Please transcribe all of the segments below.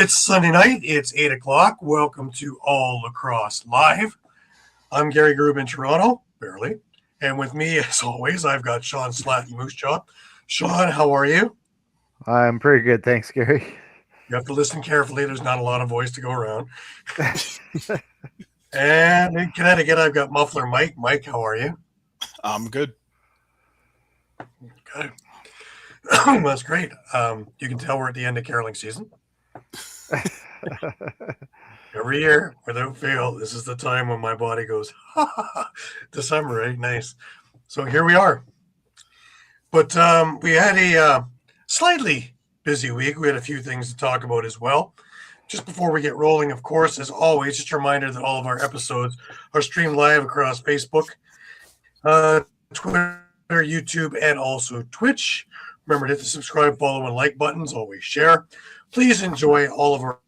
It's Sunday night. It's 8 o'clock. Welcome to All Lacrosse Live. I'm Gary Groob in Toronto, barely. And with me, as always, I've got Shawn Slaght and Moose Jaw. Shawn, how are you? I'm pretty good, thanks, Gary. You have to listen carefully. There's not a lot of voice to go around. And in Connecticut, I've got Muffler Mike. Mike, how are you? I'm good. Okay. That's great. You can tell we're at the end of caroling season. Every year, without fail, this is the time when my body goes, ha, ha, ha. December, right? Nice. So here we are. But we had a slightly busy week. We had a few things to talk about as well. Just before we get rolling, of course, as always, just a reminder that all of our episodes are streamed live across Facebook, Twitter, YouTube, and also Twitch. Remember to hit the subscribe, follow, and like buttons. Always share. Please enjoy all of our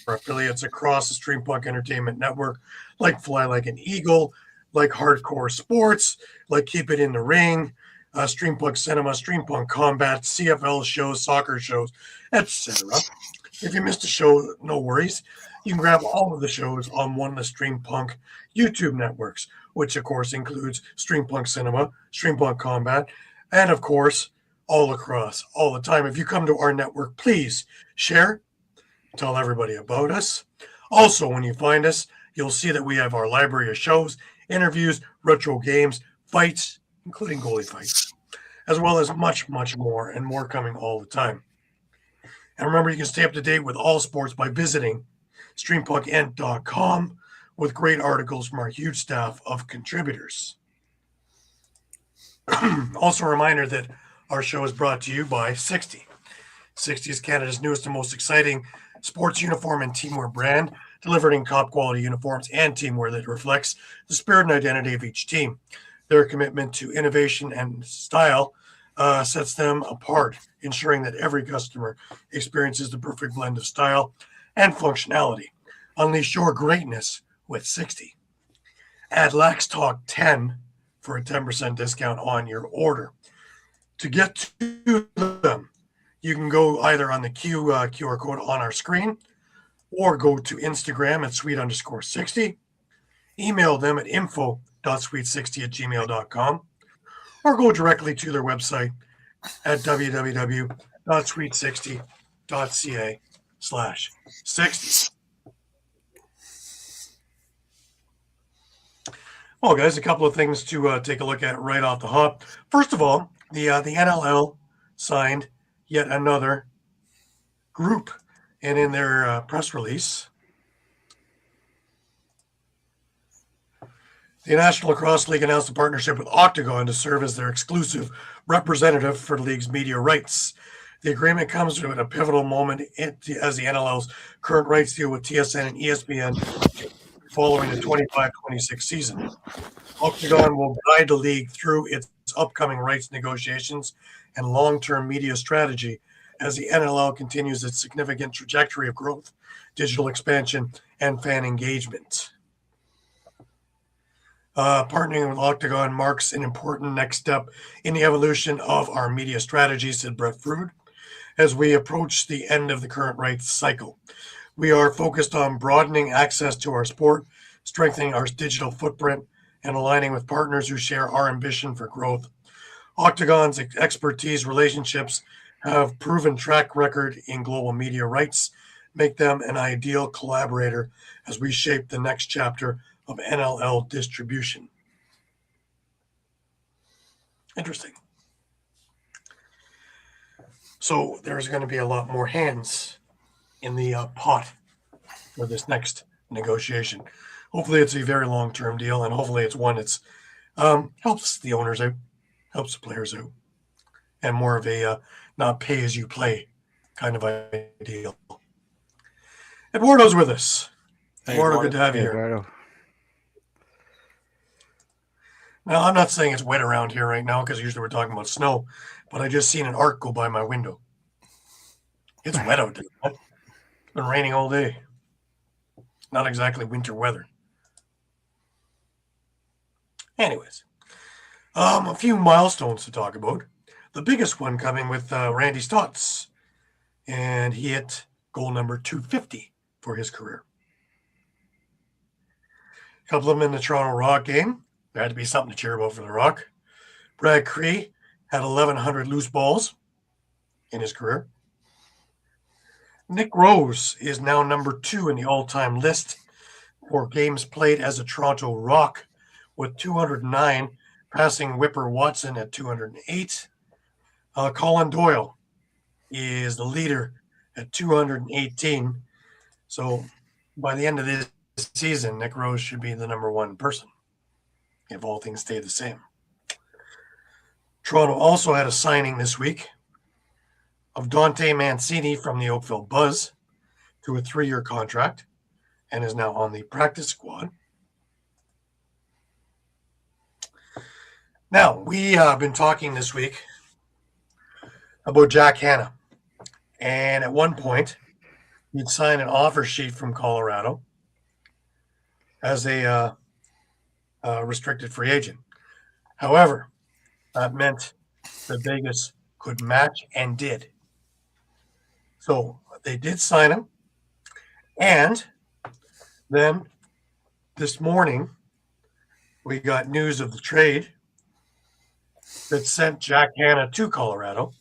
affiliates across the Streampunk Entertainment Network, like Fly Like an Eagle, like Hardcore Sports, like Keep It in the Ring, Streampunk Cinema, Streampunk Combat, CFL shows, soccer shows, etc. If you missed a show, no worries. You can grab all of the shows on one of the Streampunk YouTube networks, which of course includes Streampunk Cinema, Streampunk Combat, and of course, All Lacrosse, all the time. If you come to our network, please share, tell everybody about us. Also, when you find us, you'll see that we have our library of shows, interviews, retro games, fights, including goalie fights, as well as much, much more, and more coming all the time. And remember, you can stay up to date with all sports by visiting streampunkent.com with great articles from our huge staff of contributors. Also, a reminder that our show is brought to you by 60. 60 is Canada's newest and most exciting sports uniform and teamwear brand, delivering top quality uniforms and teamwear that reflects the spirit and identity of each team. Their commitment to innovation and style sets them apart, ensuring that every customer experiences the perfect blend of style and functionality. Unleash your greatness with 60. Add Lax Talk 10 for a 10% discount on your order. To get to them, you can go either on the QR code on our screen or go to Instagram at sweet_60. Email them at info.sweet60@gmail.com or go directly to their website at www.sweet60.ca/60. Well, guys, a couple of things to take a look at right off the hop. First of all, the NLL signed yet another group, and in their press release, the National Lacrosse League announced a partnership with Octagon to serve as their exclusive representative for the league's media rights. The agreement comes at a pivotal moment as the NLL's current rights deal with TSN and ESPN following the 25-26 season. Octagon will guide the league through its upcoming rights negotiations and long-term media strategy as the NLL continues its significant trajectory of growth, digital expansion, and fan engagement. Partnering with Octagon marks an important next step in the evolution of our media strategy, said Brett Frood. As we approach the end of the current rights cycle, we are focused on broadening access to our sport, strengthening our digital footprint, and aligning with partners who share our ambition for growth. Octagon's expertise, relationships, have proven track record in global media rights, make them an ideal collaborator as we shape the next chapter of NLL distribution. Interesting. So there's going to be a lot more hands in the pot for this next negotiation. Hopefully it's a very long-term deal, and hopefully it's one that's helps the owners out, helps the players out, and more of a not pay-as-you-play kind of ideal. Eduardo's with us. Hey, Eduardo, good to have you here. Eduardo. Now, I'm not saying it's wet around here right now because usually we're talking about snow, but I just seen an arc go by my window. It's wet out there. It's been raining all day. Not exactly winter weather. Anyways, a few milestones to talk about. The biggest one coming with Randy Stotts. And he hit goal number 250 for his career. A couple of them in the Toronto Rock game. There had to be something to cheer about for the Rock. Brad Cree had 1,100 loose balls in his career. Nick Rose is now number 2 in the all-time list for games played as a Toronto Rock with 209, passing Whipper Watson at 208. Colin Doyle is the leader at 218. So by the end of this season, Nick Rose should be the number 1 person if all things stay the same. Toronto also had a signing this week of Dante Mancini from the Oakville Buzz to a 3-year contract and is now on the practice squad. Now, we have been talking this week about Jack Hanna. And at one point, he'd signed an offer sheet from Colorado as a restricted free agent. However, that meant that Vegas could match and did. So they did sign him. And then this morning, we got news of the trade that sent Jack Hanna to Colorado.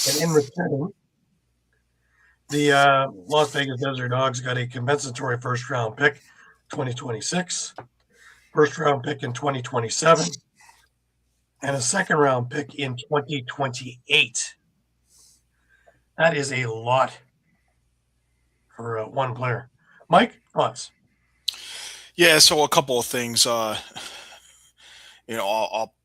And in return, the Las Vegas Desert Dogs got a compensatory first-round pick, 2026, first-round pick in 2027, and a second-round pick in 2028. That is a lot for one player. Mike, thoughts? Yeah, so a couple of things. I'll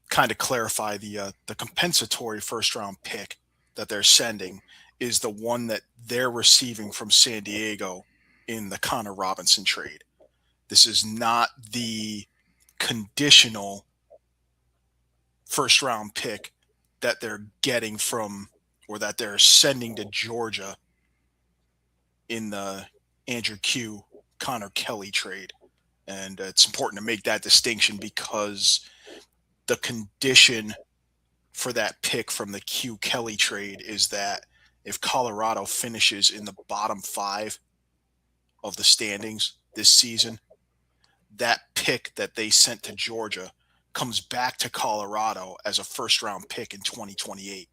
kind of clarify the compensatory first-round pick that they're sending is the one that they're receiving from San Diego in the Connor Robinson trade. This is not the conditional first-round pick that they're getting from or that they're sending to Georgia in the Andrew Q. Connor Kelly trade. And it's important to make that distinction because the condition for that pick from the Q Kelly trade is that if Colorado finishes in the bottom 5 of the standings this season, that pick that they sent to Georgia comes back to Colorado as a first-round pick in 2028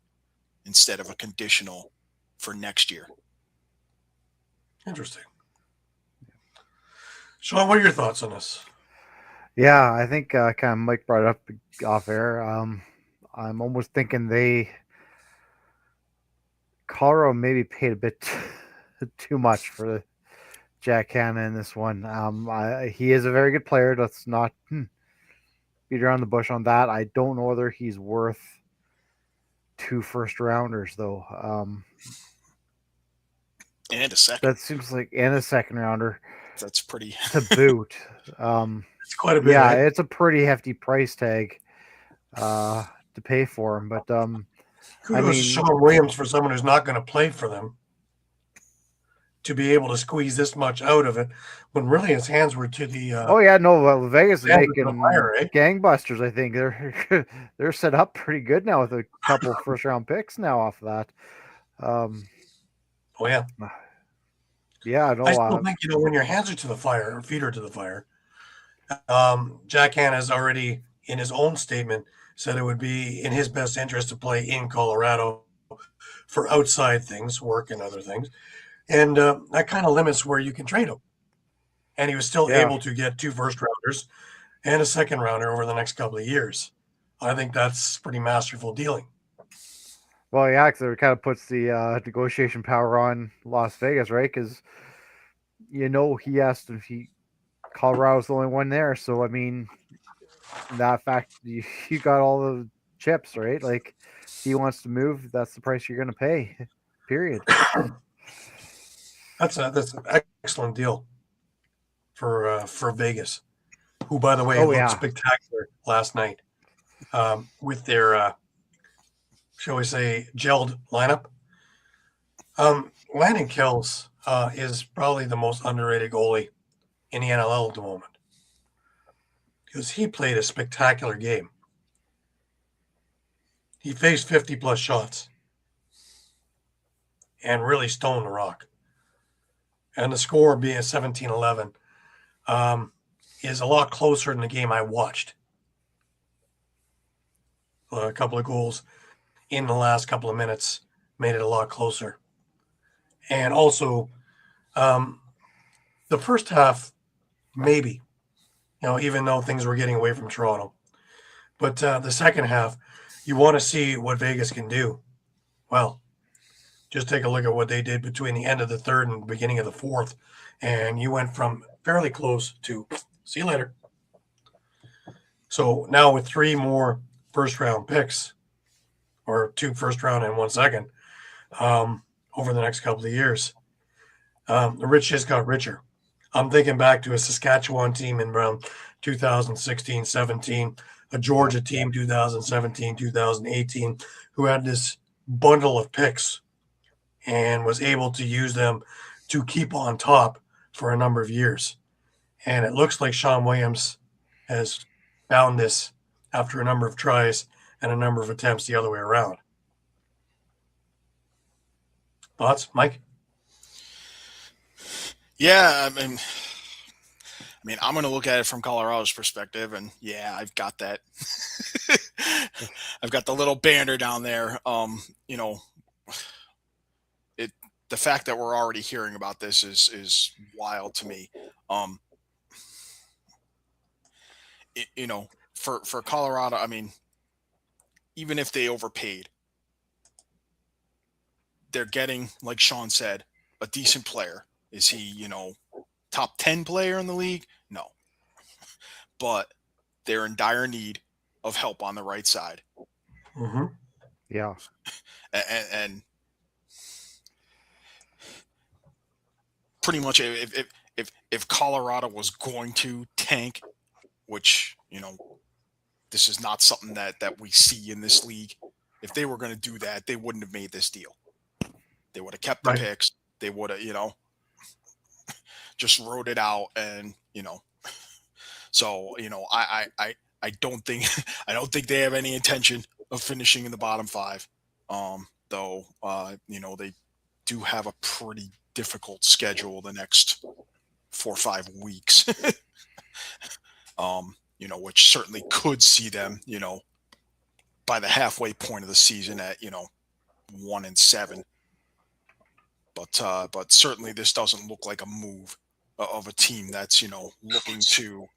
instead of a conditional for next year. Interesting. Shawn, what are your thoughts on this? Yeah, I think kind of Mike brought it up off air. I'm almost thinking Colorado maybe paid a bit too much for Jack Hanna in this one. He is a very good player. Let's not beat around the bush on that. I don't know whether he's worth 2 first-rounders, though. And a second. That seems like, and a second-rounder. That's pretty. To boot. It's quite a bit. Yeah, right? it's a pretty hefty price tag to pay for him. But kudos to Sean Williams for someone who's not going to play for them to be able to squeeze this much out of it when really his hands were to the. Vegas is making fire, eh? gangbusters. I think they're set up pretty good now with a couple first-round picks now off of that. Oh yeah. Yeah, no. I still think when your hands are to the fire or feet are to the fire. Jack Hanna has already, in his own statement, said it would be in his best interest to play in Colorado for outside things, work and other things. And that kind of limits where you can trade him. And he was still able to get 2 first-rounders and a second-rounder over the next couple of years. I think that's pretty masterful dealing. Well, yeah, because it kind of puts the negotiation power on Las Vegas, right? Because, he asked if Colorado's the only one there. So, I mean, that fact, you got all the chips, right? Like, he wants to move, that's the price you're going to pay, period. That's an excellent deal for Vegas, who, by the way, looked spectacular last night with their, shall we say, gelled lineup. Landon Kells is probably the most underrated goalie in the NLL at the moment because he played a spectacular game. He faced 50-plus shots and really stoned the Rock. and the score being 17-11, is a lot closer than the game I watched. A couple of goals in the last couple of minutes made it a lot closer. And also, the first half, maybe, even though things were getting away from Toronto. But the second half, you want to see what Vegas can do. Well, just take a look at what they did between the end of the third and the beginning of the fourth. And you went from fairly close to see you later. So now with 3 more first-round picks, or 2 first round and 1 second, over the next couple of years, the rich just got richer. I'm thinking back to a Saskatchewan team in around 2016-17, a Georgia team 2017-2018, who had this bundle of picks and was able to use them to keep on top for a number of years. And it looks like Sean Williams has found this after a number of tries and a number of attempts the other way around. Thoughts, Mike? Yeah, I mean, I'm going to look at it from Colorado's perspective, and yeah, I've got that. I've got the little banner down there. The fact that we're already hearing about this is wild to me. For Colorado, I mean, even if they overpaid, they're getting, like Shawn said, a decent player. Is he, top 10 player in the league? No. But they're in dire need of help on the right side. Mm-hmm. Yeah. And pretty much if Colorado was going to tank, which, this is not something that we see in this league. If they were going to do that, they wouldn't have made this deal. They would have kept the picks. They would have, just wrote it out. And, so, I don't think, they have any intention of finishing in the bottom 5. Though, they do have a pretty difficult schedule the next 4 or 5 weeks. Which certainly could see them, by the halfway point of the season at, 1-7. But certainly this doesn't look like a move of a team that's, looking to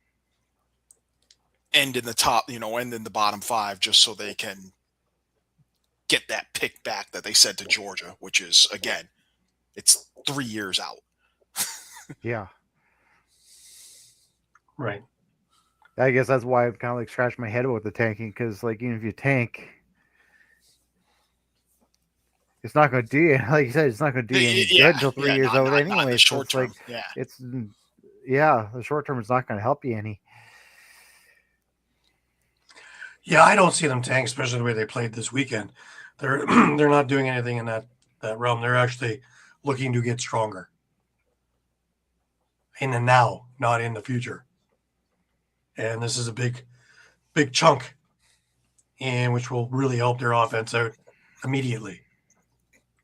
end in the top, end in the bottom 5 just so they can get that pick back that they said to Georgia, which is, again, it's 3 years out. Yeah. Right. I guess that's why I've kind of scratched my head about the tanking, because even if you tank, it's not going to do you. Like you said, it's not going to do you any good until 3 years out anyway. So it's term. The short term is not going to help you any. Yeah, I don't see them tank, especially the way they played this weekend. They're not doing anything in that realm. They're actually looking to get stronger in the now, not in the future. And this is a big chunk, and which will really help their offense out immediately.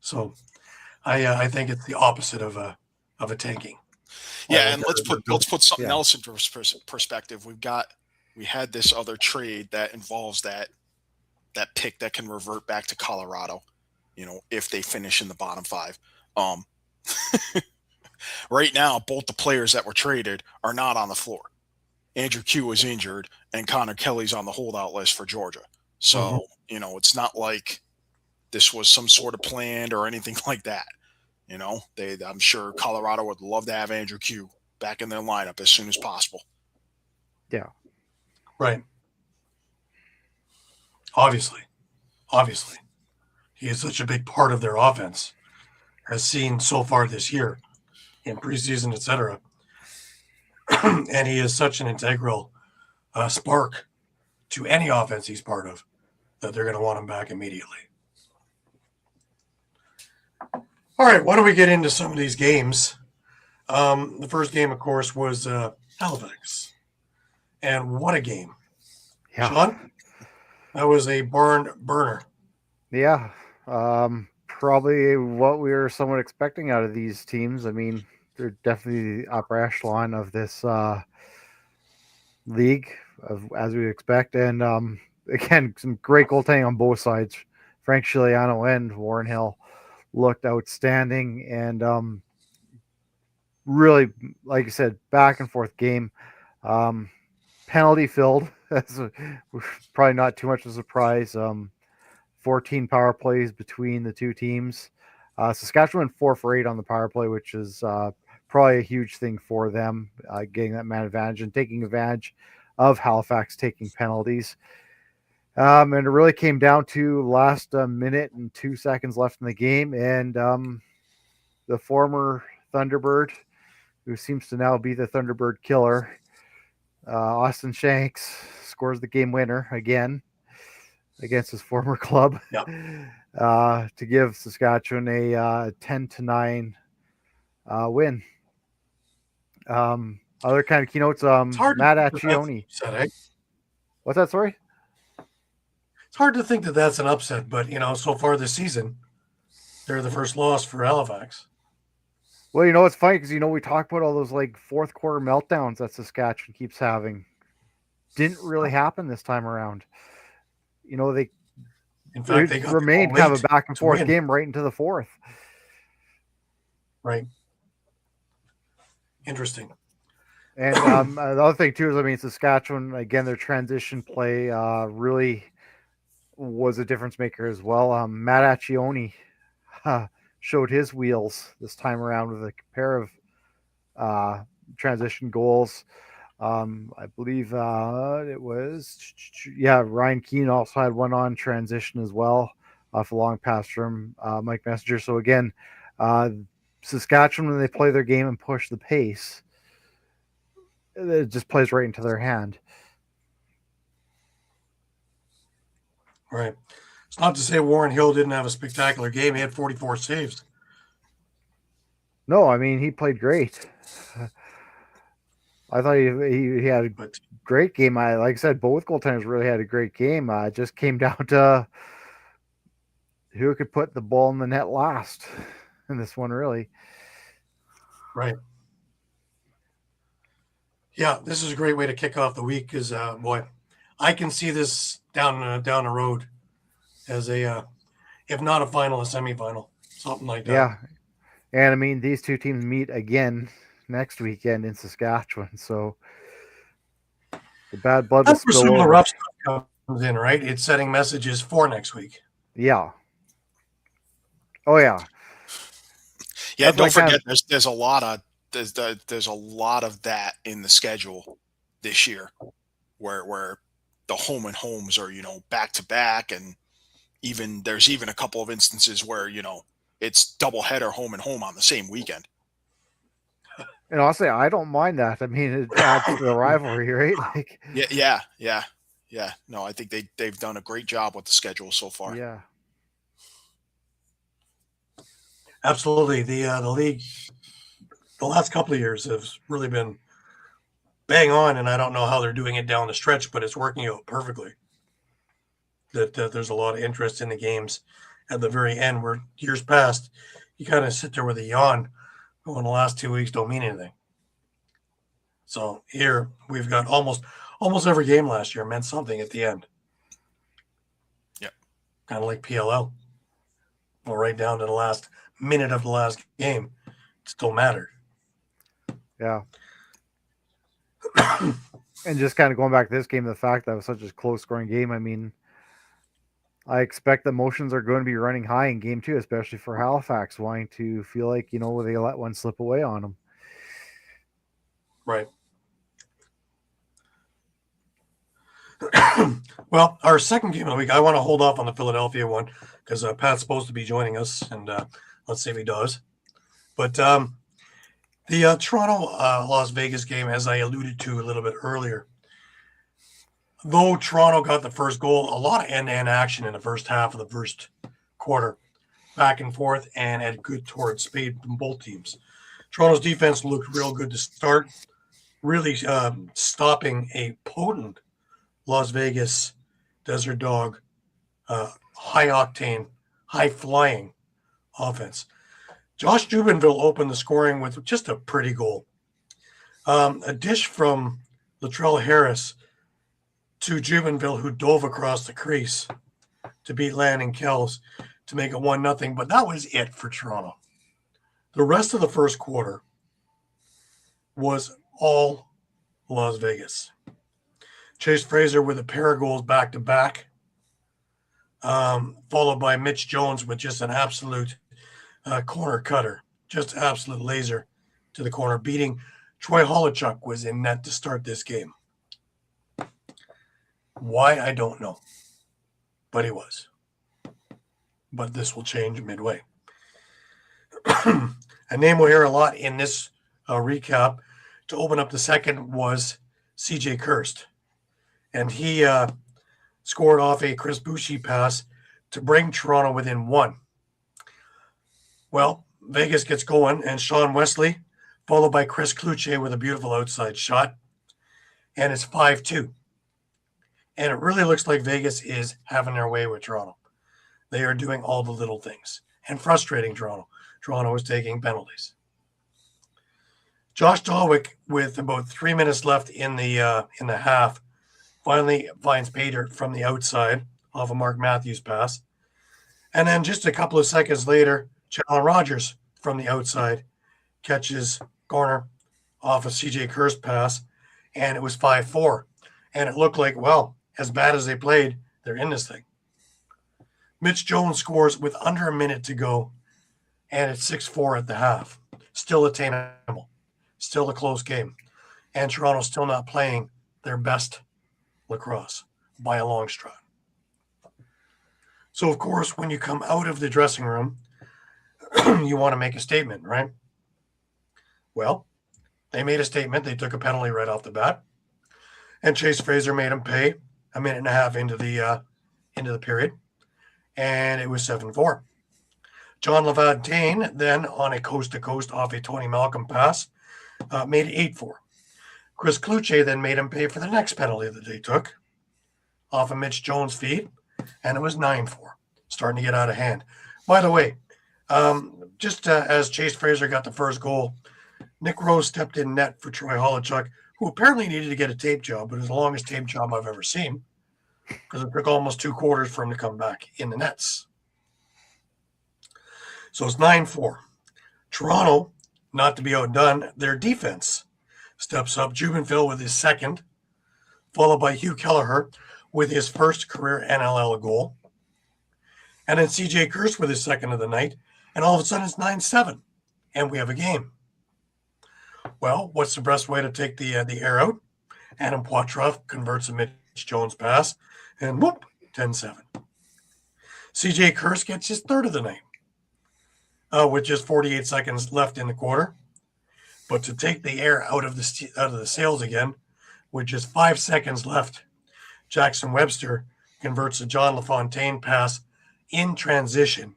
So, I think it's the opposite of a tanking. Yeah, and let's put something else into perspective. We had this other trade that involves that pick that can revert back to Colorado, if they finish in the bottom 5. Right now, both the players that were traded are not on the floor. Andrew Q is injured, and Connor Kelly's on the holdout list for Georgia. So, it's not like this was some sort of planned or anything like that. I'm sure Colorado would love to have Andrew Q back in their lineup as soon as possible. Yeah. Right. Obviously. He is such a big part of their offense, as seen so far this year in preseason, etc. And he is such an integral spark to any offense he's part of that they're going to want him back immediately. All right, why don't we get into some of these games? The first game, of course, was Halifax. And what a game. Yeah. Shawn? That was a barn burner. Yeah. Probably what we were somewhat expecting out of these teams. I mean, they're definitely the upper echelon of this league, as we expect. And again, some great goaltending on both sides. Frank Chiliano and Warren Hill looked outstanding, and really, like I said, back and forth game. Penalty filled. That's probably not too much of a surprise. 14 power plays between the two teams. Saskatchewan 4 for 8 on the power play, which is probably a huge thing for them, getting that man advantage and taking advantage of Halifax taking penalties. And it really came down to last minute and 2 seconds left in the game, and the former Thunderbird, who seems to now be the Thunderbird killer, Austin Shanks, scores the game winner again against his former club, to give Saskatchewan a 10-9 win. Other kind of keynotes, Matt Accioni. What's that, sorry? It's hard to think that that's an upset, but, so far this season, they're the first loss for Halifax. Well, it's funny because, we talk about all those, fourth quarter meltdowns that Saskatchewan keeps having. Didn't really happen this time around. They remained kind of a back and forth game right into the fourth. Right. Interesting. And the other thing too is, Saskatchewan, again, their transition play really was a difference maker as well. Matt Accioni showed his wheels this time around with a pair of transition goals. I believe it was, Ryan Keane also had one on transition as well, off a long pass from Mike Messenger. So again, Saskatchewan, when they play their game and push the pace, it just plays right into their hand. Right. It's not to say Warren Hill didn't have a spectacular game. He had 44 saves. No, he played great. I thought he had a great game. Like I said, both goaltenders really had a great game. It just came down to who could put the ball in the net last in this one, really. Right. Yeah, this is a great way to kick off the week because, I can see this down the road as a, if not a final, a semifinal, something like that. Yeah. And, these two teams meet again next weekend in Saskatchewan, so the bad blood will spill over. That's where some of the rough stuff comes in, right? It's setting messages for next week. Yeah. Oh yeah. Yeah. Don't forget, there's a lot of there's a lot of that in the schedule this year, where the home and homes are back to back, and there's even a couple of instances where it's doubleheader home and home on the same weekend. And I'll say I don't mind that. It adds to the rivalry, right? Yeah. No, I think they've done a great job with the schedule so far. Yeah. Absolutely. The league, the last couple of years have really been bang on, and I don't know how they're doing it down the stretch, but it's working out perfectly. That there's a lot of interest in the games at the very end, where years past, you kind of sit there with a yawn. Well, in the last 2 weeks don't mean anything. So here we've got almost every game last year meant something at the end. Yep. Kind of like PLL. Well, right down to the last minute of the last game, it still mattered. Yeah. And just kind of going back to this game, the fact that it was such a close scoring game, I expect the emotions are going to be running high in game 2, especially for Halifax, wanting to feel like, they let one slip away on them. Right. Well, our second game of the week, I want to hold off on the Philadelphia one because Pat's supposed to be joining us, and let's see if he does. But the Toronto-Las Vegas game, as I alluded to a little bit earlier, though Toronto got the first goal, a lot of end-to-end action in the first half of the first quarter, back and forth, and at good towards speed from both teams. Toronto's defense looked real good to start, really stopping a potent Las Vegas Desert Dog, high-octane, high-flying offense. Josh Jubenville opened the scoring with just a pretty goal. A dish from Latrell Harris to Jubenville, who dove across the crease to beat Lanning Kells to make it 1-0. But that was it for Toronto. The rest of the first quarter was all Las Vegas. Chase Fraser with a pair of goals back-to-back, followed by Mitch Jones with just an absolute corner cutter, just absolute laser to the corner, beating Troy Holochuk was in net to start this game. Why, I don't know, but he was. But this will change midway. A name we'll hear a lot in this recap to open up the second was CJ Kirst. And he scored off a Chris Boucher pass to bring Toronto within 1. Well, Vegas gets going, and Sean Wesley, followed by Chris Kluche with a beautiful outside shot. And it's 5-2. And it really looks like Vegas is having their way with Toronto. They are doing all the little things and frustrating Toronto. Toronto is taking penalties. Josh Dawick, with about 3 minutes left in the half, finally finds pay dirt from the outside off a Mark Matthews pass. And then just a couple of seconds later, Challen Rogers from the outside catches corner off a CJ Kirst pass, and it was 5-4. And it looked like, well, as bad as they played, they're in this thing. Mitch Jones scores with under a minute to go, and it's 6-4 at the half. Still attainable. Still a close game. And Toronto's still not playing their best lacrosse by a long shot. So, of course, when you come out of the dressing room, you want to make a statement, right? Well, they made a statement. They took a penalty right off the bat. And Chase Fraser made him pay a minute and a half into the period. And it was 7-4. John Levantain then on a coast-to-coast off a Tony Malcolm pass made it 8-4. Chris Kluche then made him pay for the next penalty that they took off a Mitch Jones feed, and it was 9-4, starting to get out of hand. By the way, as Chase Fraser got the first goal, Nick Rose stepped in net for Troy Holochuk, who apparently needed to get a tape job, but it was the longest tape job I've ever seen because it took almost 2 quarters for him to come back in the nets. So it's 9-4. Toronto, not to be outdone, their defense steps up. Jubenville with his second, followed by Hugh Kelleher with his first career NLL goal. And then CJ Kirst with his second of the night. And all of a sudden it's 9-7. And we have a game. Well, what's the best way to take the air out? Adam Poitrov converts a Mitch Jones pass. And whoop, 10-7. CJ Kirst gets his third of the night. With just 48 seconds left in the quarter. But to take the air out of the sails again, with just 5 seconds left, Jackson Webster converts a John LaFontaine pass in transition,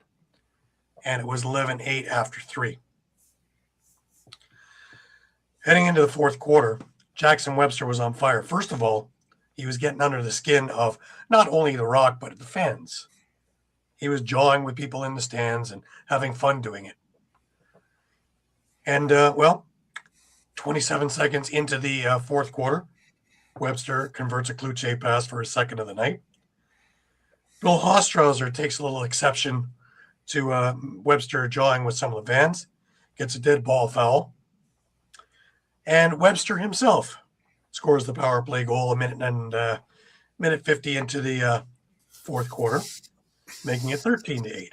and it was 11-8 after 3. Heading into the fourth quarter, Jackson Webster was on fire. First of all, he was getting under the skin of not only the Rock, but the fans. He was jawing with people in the stands and having fun doing it. And, 27 seconds into the fourth quarter, Webster converts a Kluche pass for his second of the night. Bill Hostrauser takes a little exception to Webster jawing with some of the fans, gets a dead ball foul. And Webster himself scores the power play goal a minute 50 into the fourth quarter, making it 13-8.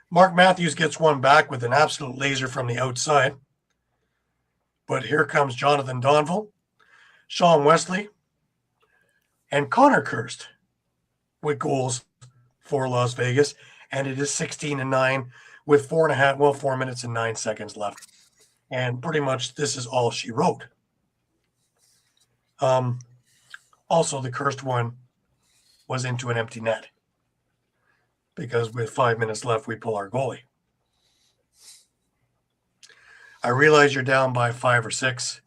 Mark Matthews gets one back with an absolute laser from the outside. But here comes Jonathan Donville, Sean Wesley, and Connor Kirst with goals for Las Vegas. And it is 16-9 with 4 minutes and 9 seconds left. And pretty much this is all she wrote. Also, the Kirst one was into an empty net because with 5 minutes left, we pull our goalie. I realize you're down by 5 or 6,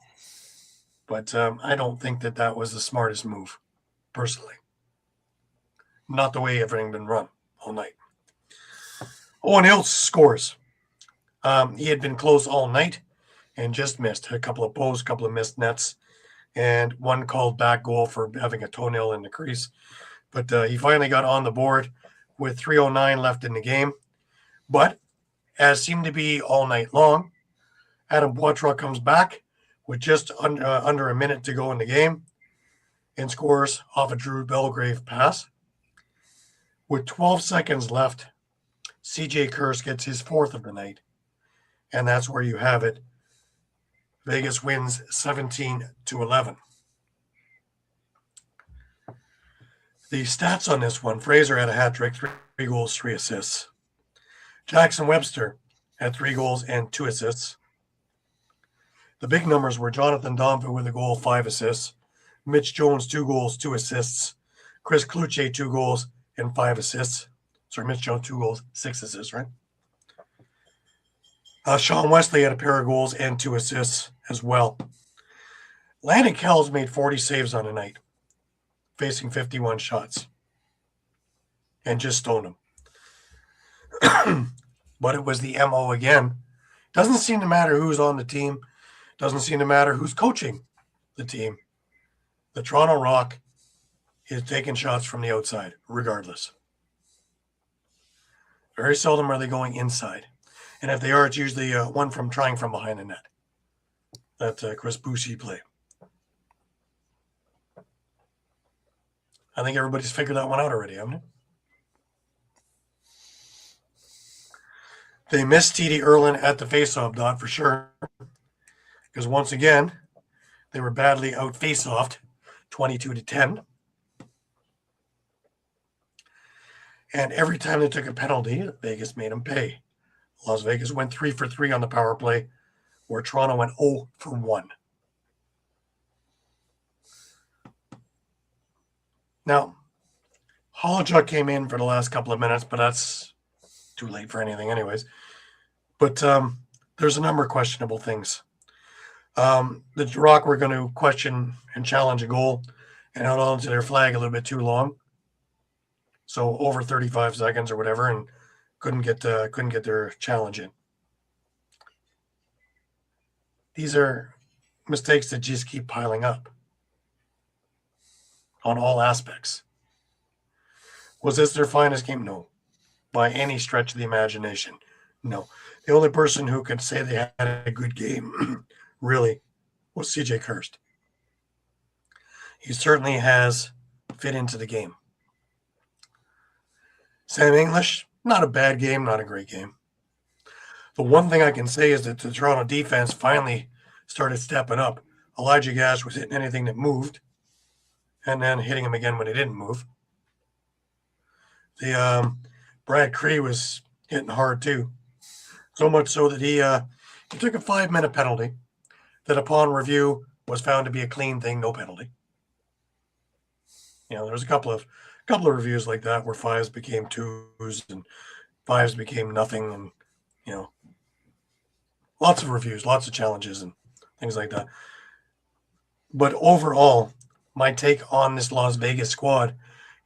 but I don't think that was the smartest move, personally. Not the way everything been run all night. Owen Hiltz scores He had been close all night and just missed a couple of posts, a couple of missed nets, and one called back goal for having a toenail in the crease. But he finally got on the board with 3:09 left in the game. But as seemed to be all night long, Adam Poitras comes back with just under a minute to go in the game and scores off a Drew Belgrave pass. With 12 seconds left, CJ Kurse gets his fourth of the night. And that's where you have it. Vegas wins 17-11. The stats on this one, Fraser had a hat trick, 3 goals, 3 assists. Jackson Webster had 3 goals and 2 assists. The big numbers were Jonathan Domfit with a goal, 5 assists. Mitch Jones, 2 goals, 2 assists. Chris Kluche, 2 goals and 5 assists. Sorry, Mitch Jones, 2 goals, 6 assists, right? Sean Wesley had a pair of goals and 2 assists as well. Landon Kells made 40 saves on the night, facing 51 shots, and just stoned them. But it was the MO again. Doesn't seem to matter who's on the team. Doesn't seem to matter who's coaching the team. The Toronto Rock is taking shots from the outside, regardless. Very seldom are they going inside. And if they are, it's usually one from trying from behind the net. That Chris Boucher play. I think everybody's figured that one out already, haven't they? They missed TD Erlin at the faceoff dot for sure. Because once again, they were badly out face-offed, 22-10. And every time they took a penalty, Vegas made them pay. Las Vegas went 3 for 3 on the power play, where Toronto went 0 for 1. Now, Holochuk came in for the last couple of minutes, but that's too late for anything anyways. But there's a number of questionable things. The Rock were going to question and challenge a goal and held on to their flag a little bit too long. So over 35 seconds or whatever, and couldn't get their challenge in. These are mistakes that just keep piling up on all aspects. Was this their finest game? No. By any stretch of the imagination. No. The only person who could say they had a good game really was CJ Kurse. He certainly has fit into the game. Sam English, not a bad game, not a great game. The one thing I can say is that the Toronto defense finally started stepping up. Elijah Gash was hitting anything that moved and then hitting him again when it didn't move. The Brad Cree was hitting hard too. So much so that he took a 5-minute penalty that upon review was found to be a clean thing, no penalty. You know, there was a couple of reviews like that where 5s became 2s and 5s became nothing, and you know, lots of reviews, lots of challenges and things like that. But overall, my take on this Las Vegas squad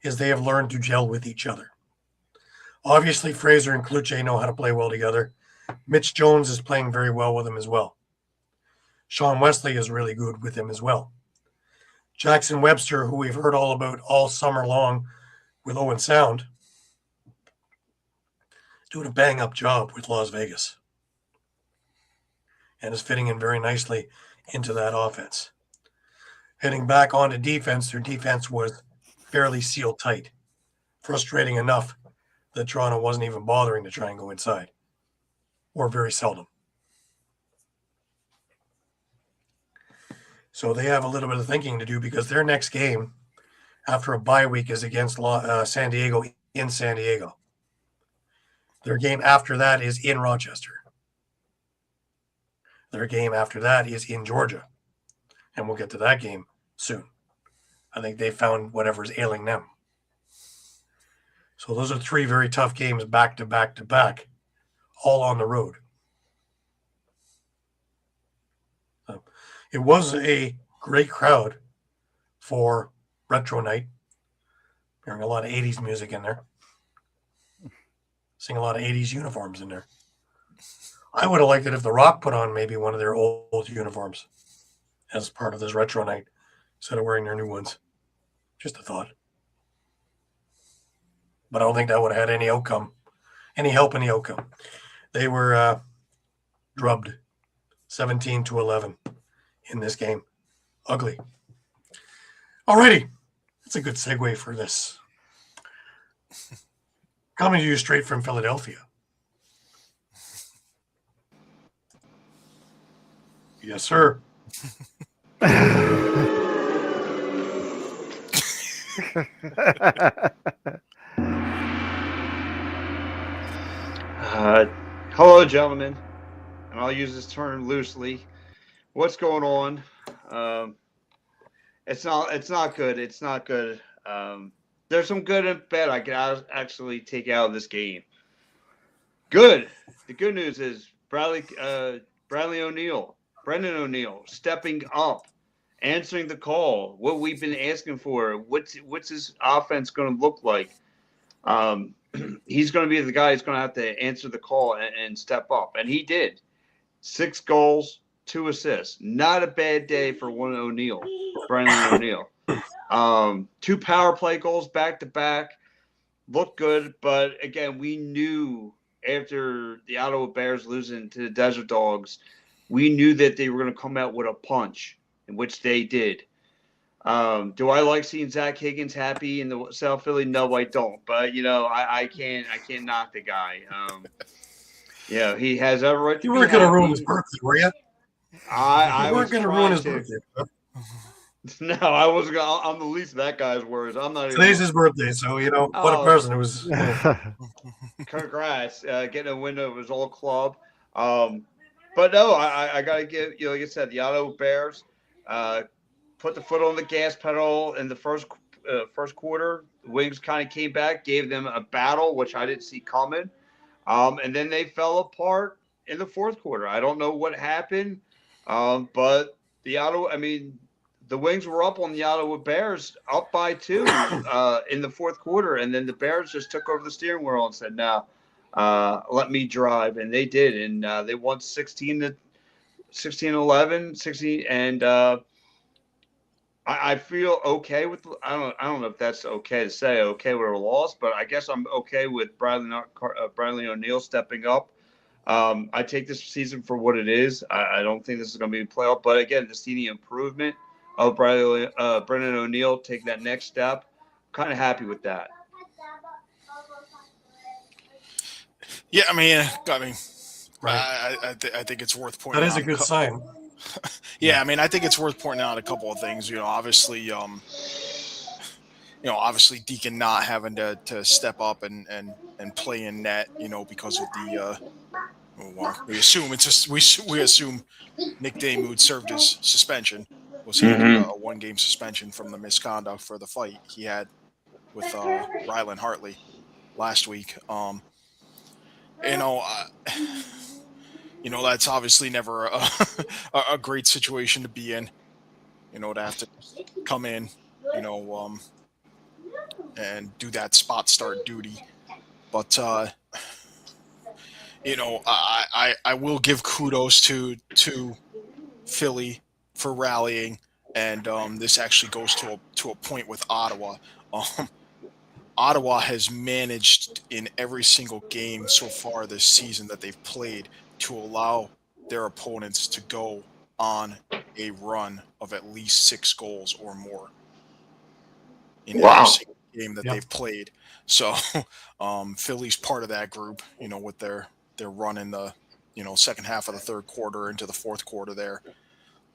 is they have learned to gel with each other. Obviously, Fraser and Kluche know how to play well together. Mitch Jones is playing very well with him as well. Sean Wesley is really good with him as well. Jackson Webster, who we've heard all about all summer long with Owen Sound, is doing a bang-up job with Las Vegas and is fitting in very nicely into that offense. Heading back onto defense, their defense was fairly sealed tight. Frustrating enough that Toronto wasn't even bothering to try and go inside, or very seldom. So they have a little bit of thinking to do because their next game after a bye week is against San Diego in San Diego. Their game after that is in Rochester. Their game after that is in Georgia. And we'll get to that game soon. I think they found whatever's ailing them. So those are 3 very tough games back to back to back, all on the road. It was a great crowd for Retro Night. Hearing a lot of 80s music in there. Seeing a lot of 80s uniforms in there. I would have liked it if The Rock put on maybe one of their old uniforms as part of this retro night instead of wearing their new ones. Just a thought. But I don't think that would have had any help in the outcome. They were drubbed 17-11 in this game. Ugly. Alrighty. That's a good segue for this. Coming to you straight from Philadelphia. Yes, sir. Hello, gentlemen, and I'll use this term loosely. What's going on? It's not good. It's not good. There's some good and bad I can actually take out of this game. Good. The good news is Brendan O'Neill stepping up, answering the call. What we've been asking for. What's his offense going to look like? He's going to be the guy who's going to have to answer the call and step up, and he did. 6 goals, 2 assists. Not a bad day for Brendan O'Neill. 2 power play goals back to back. Looked good, but again, we knew after the Ottawa Bears losing to the Desert Dogs, we knew that they were going to come out with a punch, in which they did. Do I like seeing Zach Higgins happy in the South Philly? No, I don't. But I can't knock the guy. He has every right to You be weren't going to happy. ruin his birthday, were you? I You was weren't going to trying ruin his to. birthday. Huh? No, I wasn't gonna. I'm the least of that guy's words. I'm not even. Today's his birthday, so what a Oh. present it was. Congrats, getting a win of his old club. But no, I gotta give like I said, the Ottawa Bears put the foot on the gas pedal in the first quarter. The Wings kind of came back, gave them a battle, which I didn't see coming. And then they fell apart in the fourth quarter. I don't know what happened, but the Wings were up on the Ottawa Bears, up by 2 in the fourth quarter, and then the Bears just took over the steering wheel and said, "No, let me drive," and they did, and they won 16-11, 16, and I feel okay with. I don't know if that's okay to say okay with a loss, but I guess I'm okay with Bradley O'Neill stepping up. I take this season for what it is. I don't think this is going to be a playoff, but again, to see the improvement of Brendan O'Neill taking that next step, kind of happy with that. Yeah, I mean, Right. I think it's worth pointing That out. is a good sign. Yeah, I mean, I think it's worth pointing out a couple of things. Obviously, obviously Deacon not having to step up and play in net, because of the. We assume we assume Nick Damoud served his suspension. Was handed a 1-game suspension from the misconduct for the fight he had with Rylan Hartley last week. That's obviously never a great situation to be in. To have to come in, and do that spot start duty. But I will give kudos to Philly for rallying, and this actually goes to a point with Ottawa. Ottawa has managed in every single game so far this season that they've played to allow their opponents to go on a run of at least 6 goals or more in every single game that they've played. So Philly's part of that group, with their run in the second half of the third quarter into the fourth quarter there.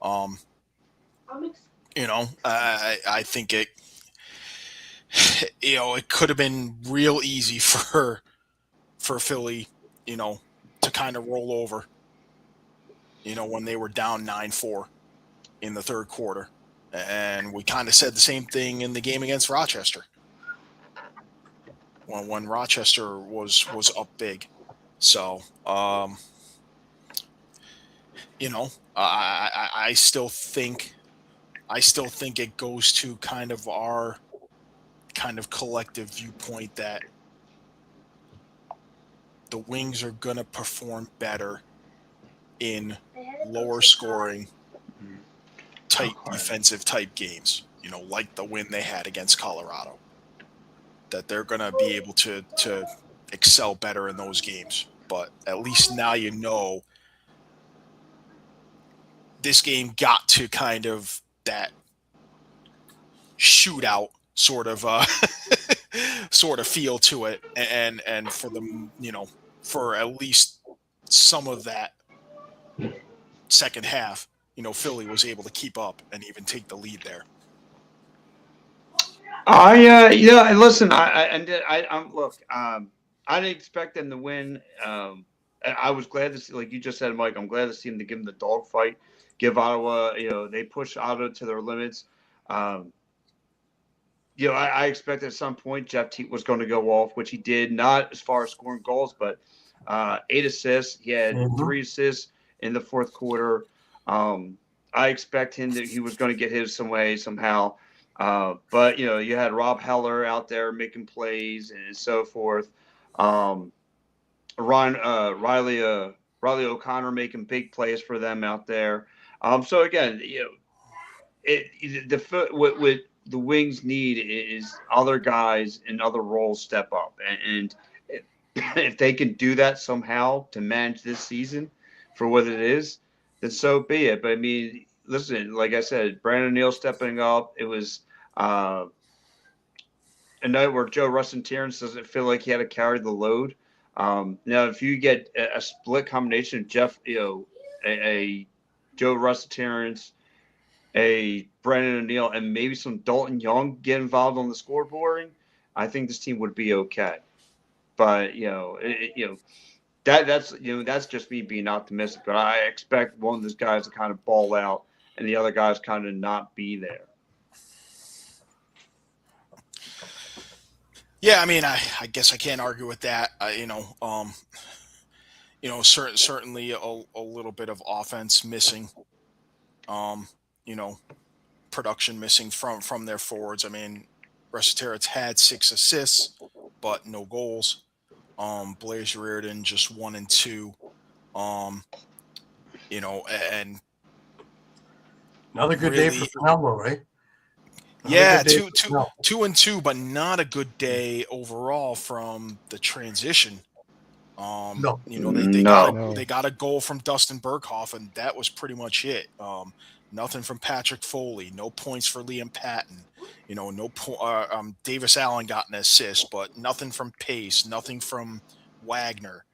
I think it could have been real easy for Philly, to kind of roll over, when they were down 9-4 in the third quarter. And we kind of said the same thing in the game against Rochester when Rochester was up big. So, I still think it goes to kind of our kind of collective viewpoint that the Wings are going to perform better in lower scoring, tight defensive type games, like the win they had against Colorado, that they're going to be able to excel better in those games. But at least now this game got to kind of that shootout sort of feel to it, and for the for at least some of that second half, Philly was able to keep up and even take the lead there. Listen, look, I didn't expect them to win. I was glad to see, like you just said, Mike, I'm glad to see them to give them the dogfight, give Ottawa, they push Ottawa to their limits. I expected at some point Jeff Teat was going to go off, which he did, not as far as scoring goals, but 8 assists. He had 3 assists in the fourth quarter. I expect him that he was going to get his some way somehow. But you had Rob Heller out there making plays and so forth. Riley O'Connor making big plays for them out there. So again, what the Wings need is other guys in other roles step up, and if they can do that somehow to manage this season for what it is, then so be it. But I mean, listen, like I said, Brandon O'Neill stepping up. It was a night where Joe Rustin-Terrence doesn't feel like he had to carry the load. Now, if you get a split combination of Jeff, a Joe Rustin-Terrence, a Brandon O'Neill, and maybe some Dalton Young get involved on the scoreboarding, I think this team would be okay. But that's just me being optimistic. But I expect one of those guys to kind of ball out, and the other guys kind of not be there. Yeah, I mean, I guess I can't argue with that. Certainly a little bit of offense missing. Production missing from their forwards. I mean, Rustin-Terrence had 6 assists, but no goals. Blaze Reardon just 1 and 2. And another good day for Fernando, right? Yeah, 2 and 2, but not a good day overall from the transition. They got a goal from Dustin Berghoff, and that was pretty much it. Nothing from Patrick Foley, no points for Liam Patton. Davis Allen got an assist, but nothing from Pace, nothing from Wagner.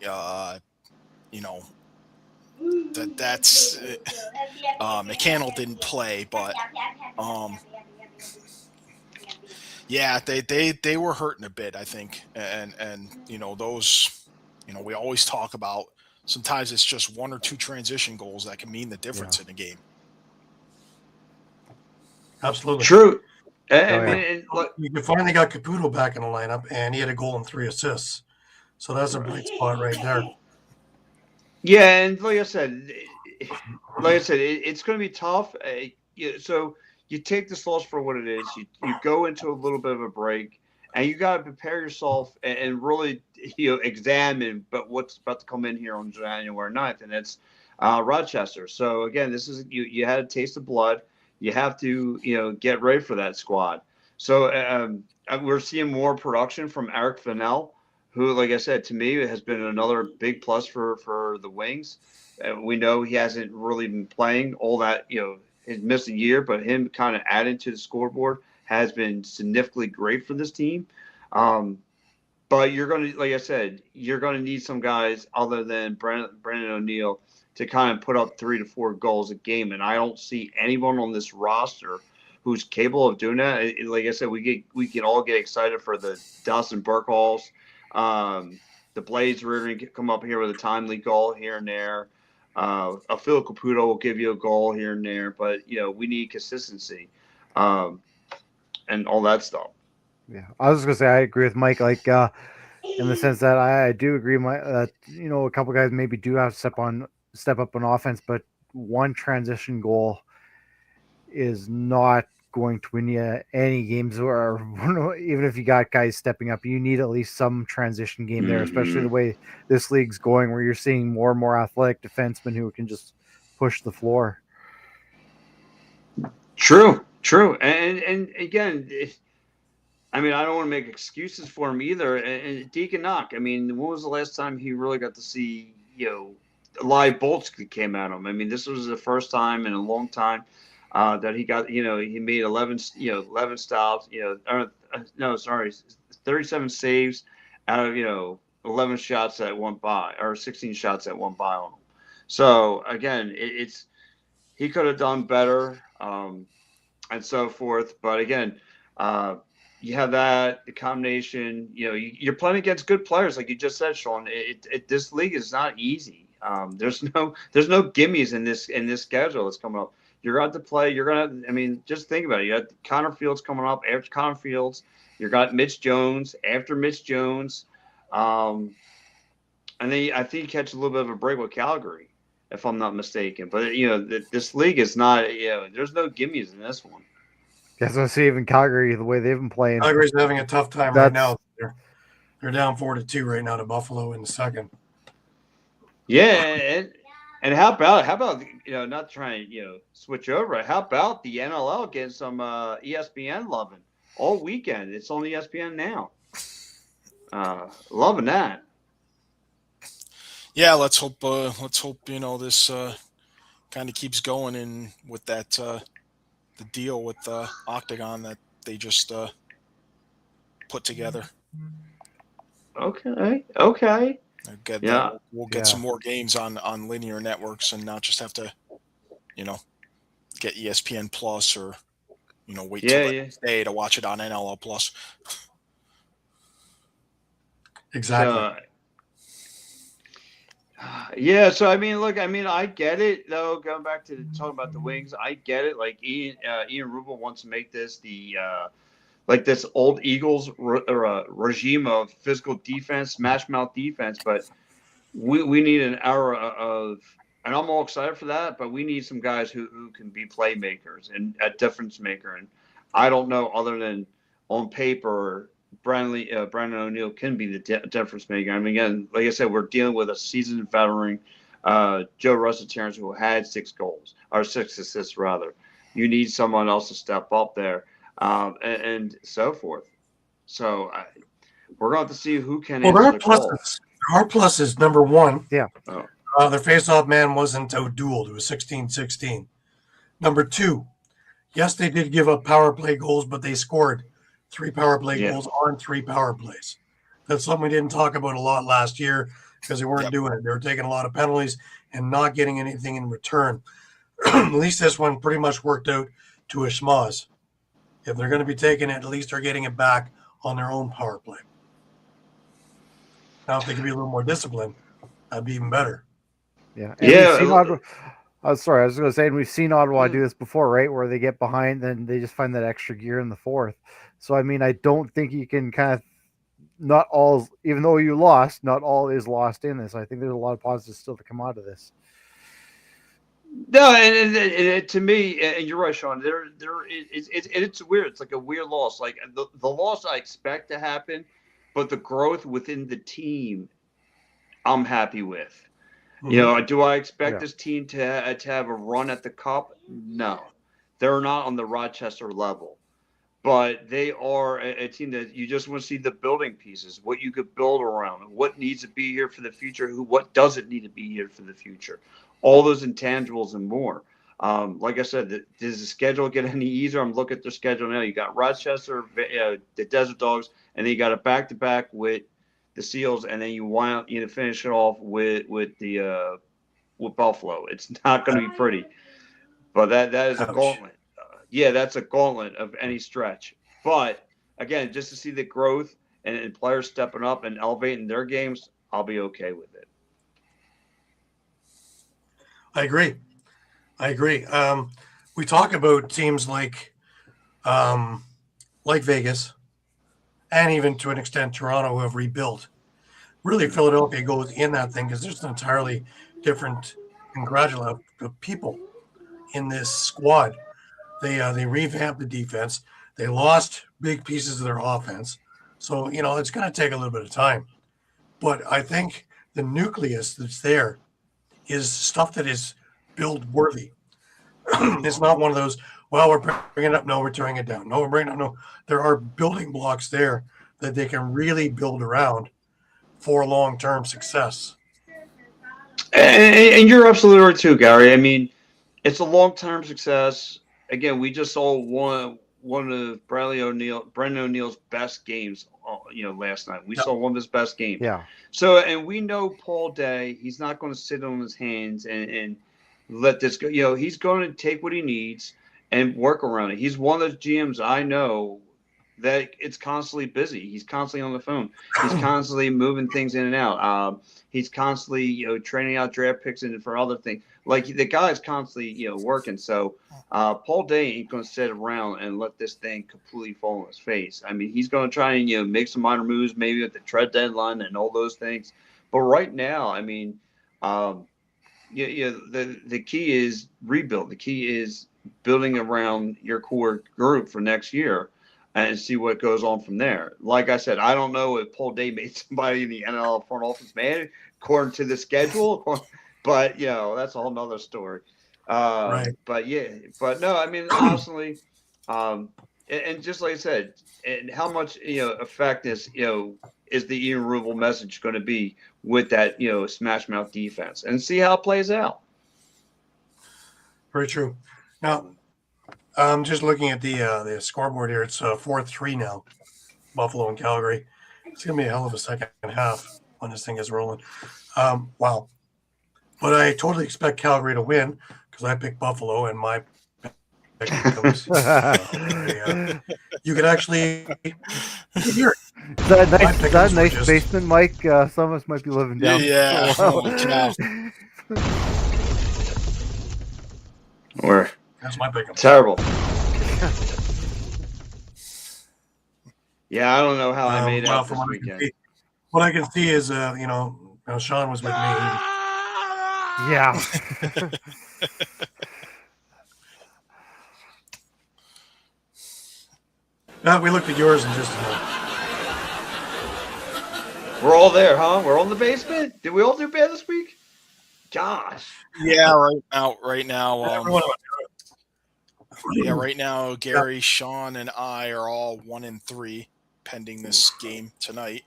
That's McCannell didn't play, but yeah, they were hurting a bit, I think, and those, we always talk about. Sometimes it's just 1 or 2 transition goals that can mean the difference in a game. Absolutely true. You finally got Caputo back in the lineup, and he had a goal and 3 assists, so that's a bright spot right there. Yeah, and like I said, it's going to be tough. So you take this loss for what it is. You go into a little bit of a break, and you got to prepare yourself and really examine. But what's about to come in here on January 9th, and it's Rochester. So again, this is you had a taste of blood. You have to get ready for that squad. So we're seeing more production from Eric Fennell, who, like I said, to me has been another big plus for the Wings. We know he hasn't really been playing all that, he's missed a year, but him kind of adding to the scoreboard has been significantly great for this team. But you're going to, like I said, you're going to need some guys other than Brandon O'Neill to kind of put up 3 to 4 goals a game. And I don't see anyone on this roster who's capable of doing that. Like I said, we can all get excited for the Dustin Berghoffs. The Blaze Reardon come up here with a timely goal here and there. A Phil Caputo will give you a goal here and there, but we need consistency, and all that stuff. Yeah, I was just gonna say I agree with Mike, like in the sense that I do agree, that a couple guys maybe do have to step up on offense, but 1 transition goal is not going to win you any games, or even if you got guys stepping up, you need at least some transition game there, especially the way this league's going, where you're seeing more and more athletic defensemen who can just push the floor. True. And again, I mean, I don't want to make excuses for him either. And Deacon Knock, I mean, when was the last time he really got to see, live bolts came at him? I mean, this was the first time in a long time that he got, he made 11 stops, 37 saves out of, 11 shots that went by, or 16 shots that went by on him. So again, he could have done better, and so forth. But again, you have the combination. You're playing against good players, like you just said, Shawn. This league is not easy. There's no gimmies in this schedule that's coming up. You're going to play. Just think about it. You got Connor Fields coming up. After Connor Fields, you got Mitch Jones. After Mitch Jones, and then I think you catch a little bit of a break with Calgary, if I'm not mistaken. But this league is not. There's no gimmies in this one. Guess I see even Calgary, the way they've been playing. Calgary's having a tough time right now. They're down 4-2 right now to Buffalo in the second. Yeah, and how about not trying switch over. How about the NLL getting some ESPN loving all weekend? It's on ESPN now. Loving that. Yeah, let's hope this kind of keeps going in with that the deal with Octagon that they just put together. Okay. We'll get some more games on linear networks and not just have to, get ESPN Plus or, wait till the next day to watch it on NLL Plus. Exactly. So I get it though. Going back to talking about the Wings, I get it. Like Ian Rubel wants to make this the this old Eagles regime of physical defense, smash mouth defense, but we need an era of, and I'm all excited for that. But we need some guys who can be playmakers and a difference maker. And I don't know, other than on paper, Brandon O'Neill can be the difference maker. I mean, again, like I said, we're dealing with a seasoned veteran, Joe Russell Terrence, who had 6 assists rather. You need someone else to step up there, and so forth. So we're going to have to see who can answer the call. There are pluses. Number one, yeah. Their face-off man wasn't outdueled. It was 16-16. Number 2, yes, they did give up power play goals, but they scored 3 power play goals on 3 power plays. That's something we didn't talk about a lot last year because they weren't doing it. They were taking a lot of penalties and not getting anything in return. At least this one pretty much worked out to a schmoz. If they're going to be taking it, at least they're getting it back on their own power play. Now, if they could be a little more disciplined, that'd be even better. Yeah. And I was going to say, and we've seen Ottawa do this before, right? Where they get behind, then they just find that extra gear in the fourth. So, I mean, I don't think you can not all, even though you lost, not all is lost in this. I think there's a lot of positives still to come out of this. No, and to me, and you're right, Shawn. It's weird. It's like a weird loss. Like the loss I expect to happen, but the growth within the team, I'm happy with. Mm-hmm. Do I expect this team to have a run at the cup? No, they're not on the Rochester level, but they are a team that you just want to see the building pieces, what you could build around, what needs to be here for the future, what doesn't need to be here for the future. All those intangibles and more. Like I said, does the schedule get any easier? I'm looking at their schedule now. You got Rochester, the Desert Dogs, and then you got a back-to-back with the Seals, and then you finish it off with Buffalo. It's not going to be pretty, but that is a gauntlet. That's a gauntlet of any stretch. But again, just to see the growth and players stepping up and elevating their games, I'll be okay with it. I agree. We talk about teams like Vegas and even to an extent Toronto who have rebuilt. Really, Philadelphia goes in that thing because there's an entirely different conglomerate of people in this squad. They revamped the defense. They lost big pieces of their offense. So, it's going to take a little bit of time. But I think the nucleus that's there is stuff that is build worthy. It's not one of those, well, we're bringing it up. No, we're tearing it down. No, we're bringing it up. No, there are building blocks there that they can really build around for long-term success. And you're absolutely right too, Gary. I mean, it's a long-term success. Again, we just saw one of Brendan O'Neill's best games, last night. We saw one of his best games. Yeah. So, and we know Paul Day, he's not going to sit on his hands and let this go. He's going to take what he needs and work around it. He's one of those GMs I know that it's constantly busy. He's constantly on the phone. He's constantly moving things in and out. He's constantly, training out draft picks and for other things. Like the guy's constantly, working. So Paul Day ain't going to sit around and let this thing completely fall on his face. I mean, he's going to try and, make some minor moves, maybe at the trade deadline and all those things. But right now, I mean, the key is rebuild. The key is building around your core group for next year and see what goes on from there. Like I said, I don't know if Paul Day made somebody in the NLL front office mad according to the schedule, but that's a whole nother story. Right. But no, I mean, honestly, and just like I said, and how much effect is the Ian Rubel message going to be with that smash mouth defense, and see how it plays out. Very true. Now, I'm just looking at the scoreboard here. It's 4-3 now, Buffalo and Calgary. It's going to be a hell of a second half when this thing is rolling. Wow. But I totally expect Calgary to win because I picked Buffalo and my pick comes. You could actually hear it. Is that a nice basement, Mike? Some of us might be living down. Yeah. Holy cow. That's my pick. Terrible. Yeah, I don't know how I made it out this weekend. What I can see is, Shawn was with me. Yeah. We looked at yours and just. We're all there, huh? We're all in the basement. Did we all do bad this week? Gosh. Yeah, right now. Right now, Gary, Shawn, and I are all 1-3 pending this game tonight,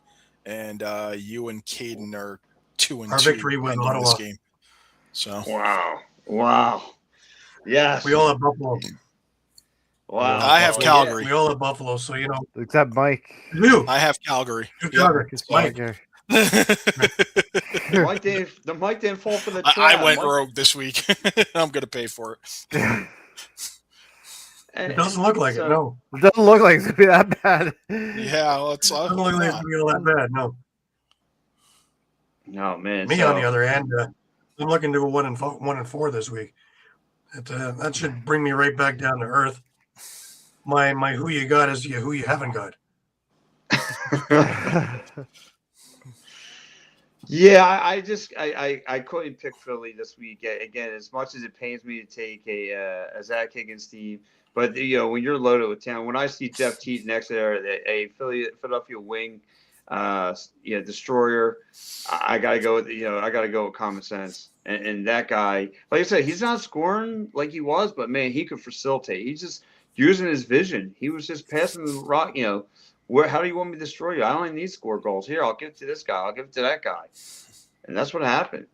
and you and Caden are 2-2. Our victory was pending this game. So wow, yes, we all have Buffalo. Wow, I have Calgary. We all have Buffalo, so except Mike. You. I have Calgary. Calgary. It's Mike. The Mike didn't fall for the trap. I went rogue this week. I'm going to pay for it. It doesn't look like it, no. It doesn't look like it's going to be that bad. Yeah, it doesn't look like it's going to be all that bad, no. No, man. Me, on the other hand, I'm looking to a 1-4 this week. That should bring me right back down to earth. My who you got is who you haven't got. Yeah, I couldn't pick Philly this week again. As much as it pains me to take a Zach Higgins team, but when you're loaded with talent, when I see Jeff Teat next to there, a Philadelphia wing, destroyer, I gotta go with common sense. And that guy, like I said, he's not scoring like he was, but man, he could facilitate. He's just using his vision. He was just passing the rock. How do you want me to destroy you? I only need score goals. Here, I'll give it to this guy. I'll give it to that guy. And that's what happened.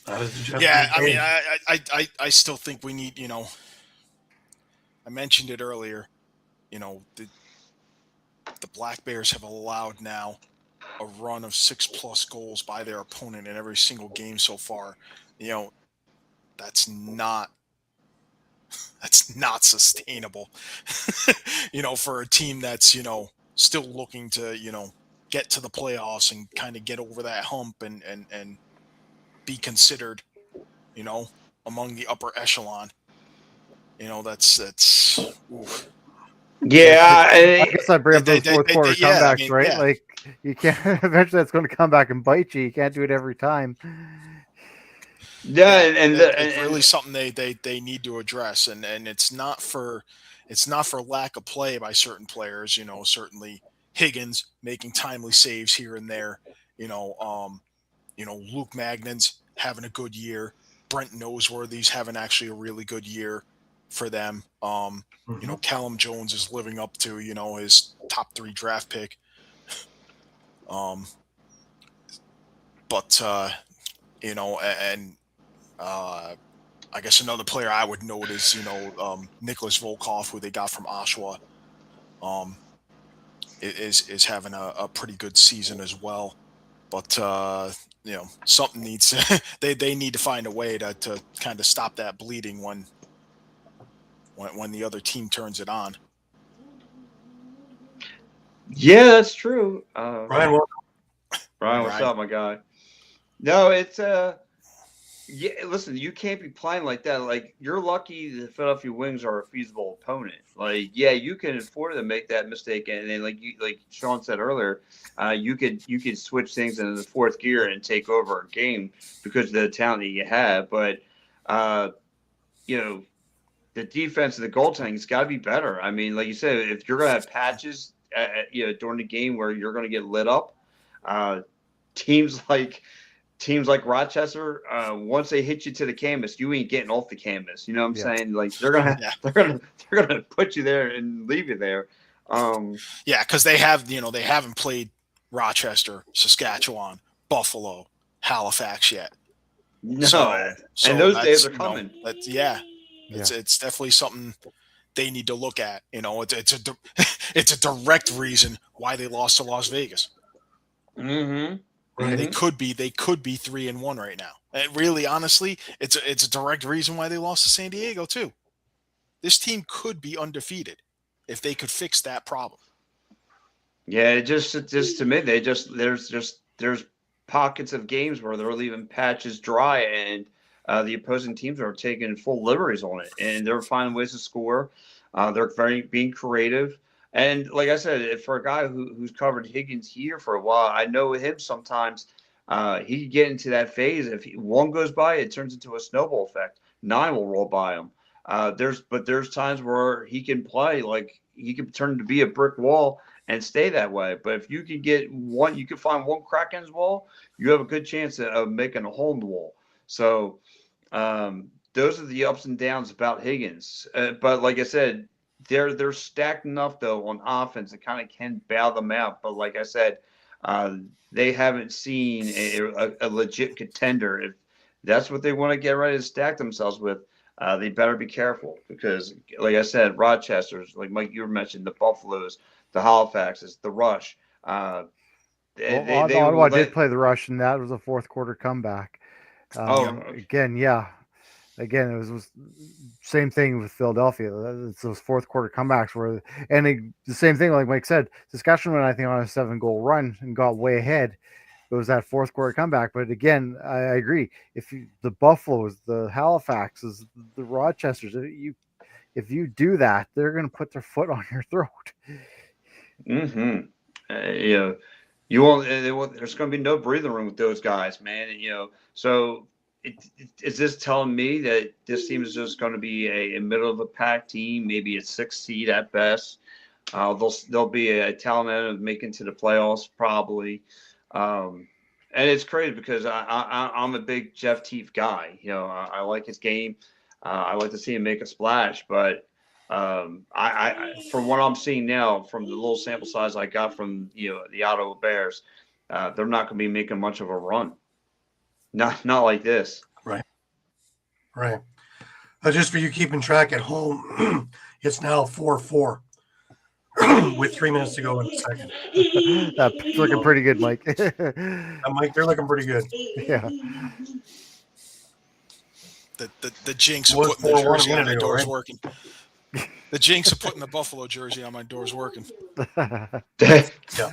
Yeah, I mean, I still think we need, I mentioned it earlier, the Black Bears have allowed now a run of 6+ goals by their opponent in every single game so far. That's not sustainable, for a team that's, still looking to, get to the playoffs and kind of get over that hump and be considered, among the upper echelon. That's oof. Yeah. I guess I bring up those fourth quarter comebacks, right? Yeah. Like you can't, eventually that's going to come back and bite you. You can't do it every time. Yeah, it's really something they need to address, and it's not for lack of play by certain players. Certainly Higgins making timely saves here and there. Luke Magnan's having a good year. Brent Noseworthy's having actually a really good year for them. Callum Jones is living up to his top 3 draft pick. I guess another player I would note is, Nicholas Volkov, who they got from Oshawa, is having a pretty good season as well. But, something needs to, they need to find a way to kind of stop that bleeding when the other team turns it on. Yeah, that's true. Ryan, welcome. Ryan, what's up, my guy? No, it's yeah. Listen, you can't be playing like that. Like, you're lucky the Philadelphia Wings are a feasible opponent. Like, yeah, you can afford to make that mistake, and then like Shawn said earlier, you could switch things into the fourth gear and take over a game because of the talent that you have. But the defense and the goaltending's got to be better. I mean, like you said, if you're going to have patches, during the game where you're going to get lit up, teams like Rochester, once they hit you to the canvas, you ain't getting off the canvas. You know what I'm saying? Like, they're gonna put you there and leave you there. Because they haven't played Rochester, Saskatchewan, Buffalo, Halifax yet. No, so and those days are coming. It's definitely something they need to look at. It's a direct reason why they lost to Las Vegas. Mm-hmm. Right. They could be 3-1 right now. And really, honestly, it's a direct reason why they lost to San Diego too. This team could be undefeated if they could fix that problem. Yeah, it just to me, there's pockets of games where they're leaving patches dry, and the opposing teams are taking full liberties on it, and they're finding ways to score. They're being creative. And like I said, for a guy who's covered Higgins here for a while, I know with him sometimes he can get into that phase. If one goes by, it turns into a snowball effect. 9 will roll by him. There's times where he can play, like he can turn to be a brick wall and stay that way. But if you can find one crack in his wall, you have a good chance of making a hole in the wall. So those are the ups and downs about Higgins. But like I said, they're stacked enough though on offense that kind of can bail them out. But like I said, they haven't seen a legit contender. If that's what they want to get ready to stack themselves with, they better be careful because, like I said, Rochester's, like Mike, you were mentioning, the Buffaloes, the Halifaxes, the Rush. Ottawa did play the Rush, and that was a fourth quarter comeback. Again, it was same thing with Philadelphia. It's those fourth quarter comebacks the same thing, like Mike said, Saskatchewan, I think, on a 7-goal run and got way ahead. It was that fourth quarter comeback. But again, I agree. The Buffaloes, the Halifaxes, the Rochesters, if you do that, they're going to put their foot on your throat. Mm-hmm. You won't. There's going to be no breathing room with those guys, man. So. Is this telling me that this team is just going to be a middle of the pack team, maybe a 6th seed at best? They'll be a talent of making to the playoffs probably, and it's crazy because I'm a big Jeff Teef guy. I like his game. I like to see him make a splash, but I from what I'm seeing now, from the little sample size I got from the Ottawa Bears, they're not going to be making much of a run. Not like this. Right. Just for you keeping track at home, it's now 4-4 with 3 minutes to go in the second. That's looking pretty good, Mike. Mike, they're looking pretty good. Yeah. The jinx of putting the jersey on my door's working. The jinx of putting the Buffalo jersey on my door's working. Yeah.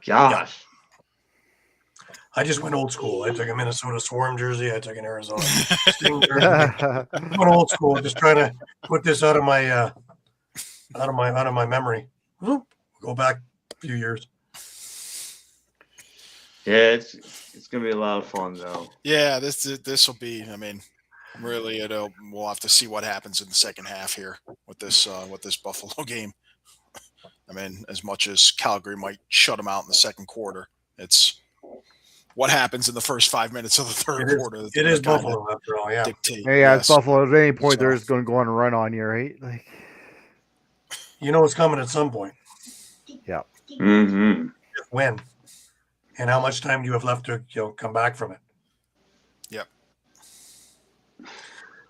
Gosh. I just went old school. I took a Minnesota Swarm jersey. I took an Arizona Sting jersey. I went old school, just trying to put this out of my memory. Go back a few years. Yeah, it's gonna be a lot of fun though. Yeah, this will be. I mean, really, we'll have to see what happens in the second half here with this Buffalo game. I mean, as much as Calgary might shut them out in the second quarter, it's what happens in the first 5 minutes of the third quarter. It is Buffalo after all, yeah. Dictate. Yeah, it's Yes. Buffalo. At any point, they're just going to go on a run on you, right? Like, You know it's coming at some point. yeah. Mm-hmm. When? And how much time do you have left to come back from it? Yep.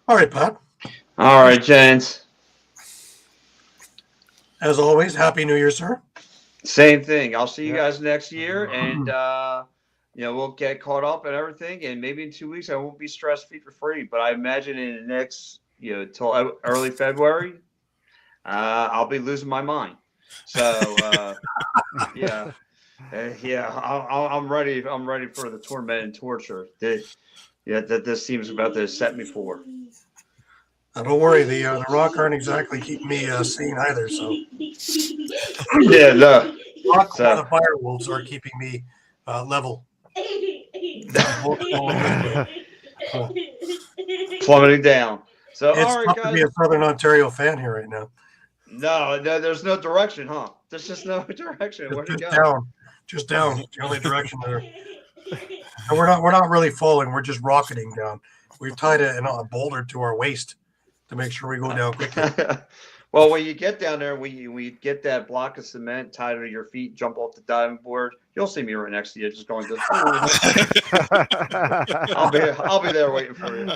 All right, Pat. All right, gents. As always, Happy New Year, sir. Same thing. I'll see you guys next year, and we'll get caught up and everything. And maybe in 2 weeks, I won't be stress free. But I imagine in the next, till early February, I'll be losing my mind. So yeah. I'm ready. I'm ready for the torment and torture that this team's about to set me for. Don't worry, the Rock aren't exactly keeping me sane either. So Yeah, no. Rock or the Firewolves are keeping me level. Plummeting down. So It's all right, tough guys. to be a Southern Ontario fan here right now. No, there's no direction, huh? There's just no direction. Where'd it Just go? down. Just down. It's the only direction there. And we're not really falling. We're just rocketing down. We've tied a boulder to our waist to make sure we go down quickly. Well, when you get down there, we get that block of cement tied to your feet, jump off the diving board. You'll see me right next to you, just going to. I'll be there waiting for you.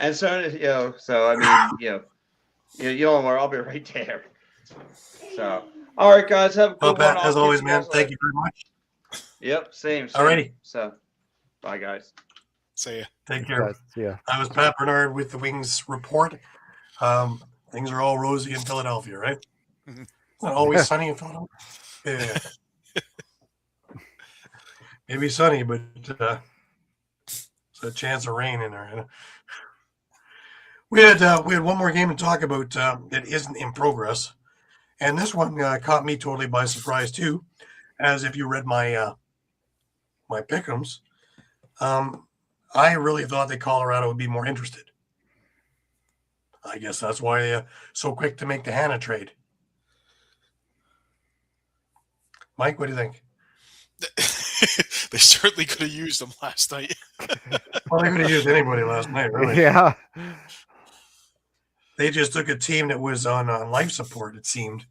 And so so I mean, you don't worry, I'll be right there. So, all right, guys, have a good one. As always, man, thank you very much. Yep, same. Alrighty. So, bye, guys. See ya. Take care. Yeah. I was Pat Bernard with the Wings Report. Things are all rosy in Philadelphia, right? It's not always sunny in Philadelphia. Yeah. Maybe sunny, but there's a chance of rain in there. We had one more game to talk about that isn't in progress, and this one caught me totally by surprise too, as if you read my my pick'ems. I really thought that Colorado would be more interested. I guess that's why they're so quick to make the Hannah trade. Mike, what do you think? They certainly could have used them last night. Well, they could have used anybody last night, really. Yeah. They just took a team that was on life support, it seemed,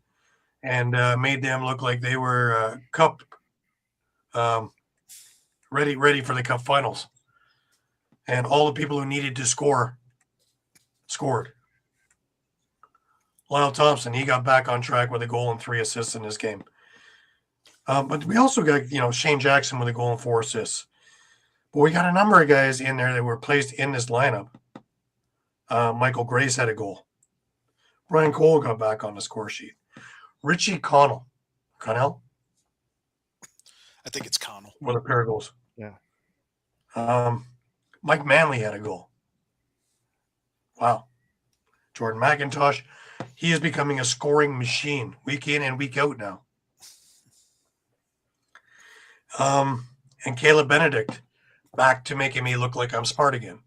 and made them look like they were cup ready for the cup finals. And all the people who needed to score scored. Lyle Thompson, he got back on track with a goal and 3 assists in this game. But we also got, Shane Jackson with a goal and 4 assists. But we got a number of guys in there that were placed in this lineup. Michael Grace had a goal. Brian Cole got back on the score sheet. Richie Connell. Connell? I think it's Connell. With a pair of goals. Yeah. Mike Manley had a goal. Wow. Jordan McIntosh, he is becoming a scoring machine week in and week out now. And Caleb Benedict back to making me look like I'm smart again.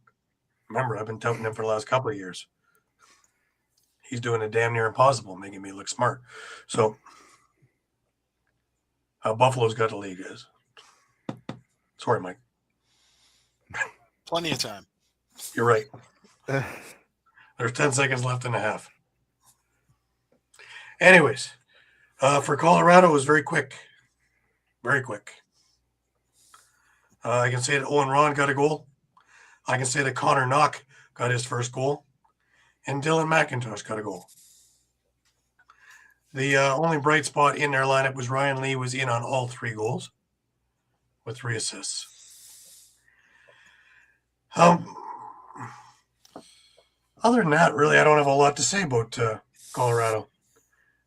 Remember, I've been touting him for the last couple of years. He's doing a damn near impossible, making me look smart. So, Buffalo's got the lead, guys. Sorry, Mike. Plenty of time. You're right. There's 10 seconds left in the half. Anyways, for Colorado, it was very quick. Very quick. I can say that Owen Ron got a goal. I can say that Connor Knock got his first goal. And Dylan McIntosh got a goal. The only bright spot in their lineup was Ryan Lee was in on all 3 goals with 3 assists. Other than that, really, I don't have a lot to say about Colorado.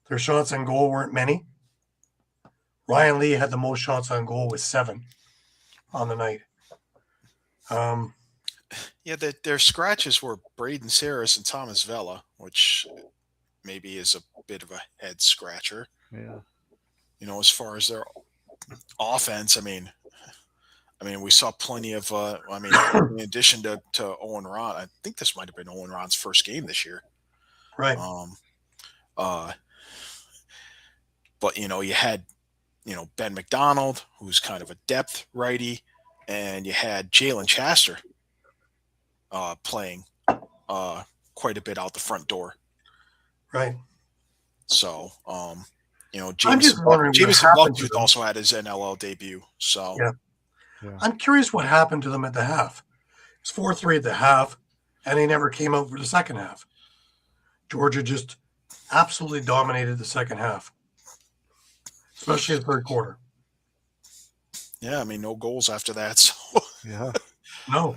Their shots on goal weren't many. Ryan Lee had the most shots on goal with 7 on the night. Yeah, their scratches were Braden Saris and Thomas Vella, which maybe is a bit of a head scratcher. Yeah. As far as their offense, I mean, we saw plenty of. In addition to Owen Ron, I think this might have been Owen Ron's first game this year. Right. But you had Ben McDonald, who's kind of a depth righty, and you had Jalen Chaster playing quite a bit out the front door. Right. So, I'm just wondering what Jameson happened to Bucktooth them. also had his NLL debut. So, Yeah. Yeah. I'm curious what happened to them at the half. It's 4-3 at the half, and they never came out for the second half. Georgia just absolutely dominated the second half, especially the third quarter. yeah, no goals after that. So, Yeah. No,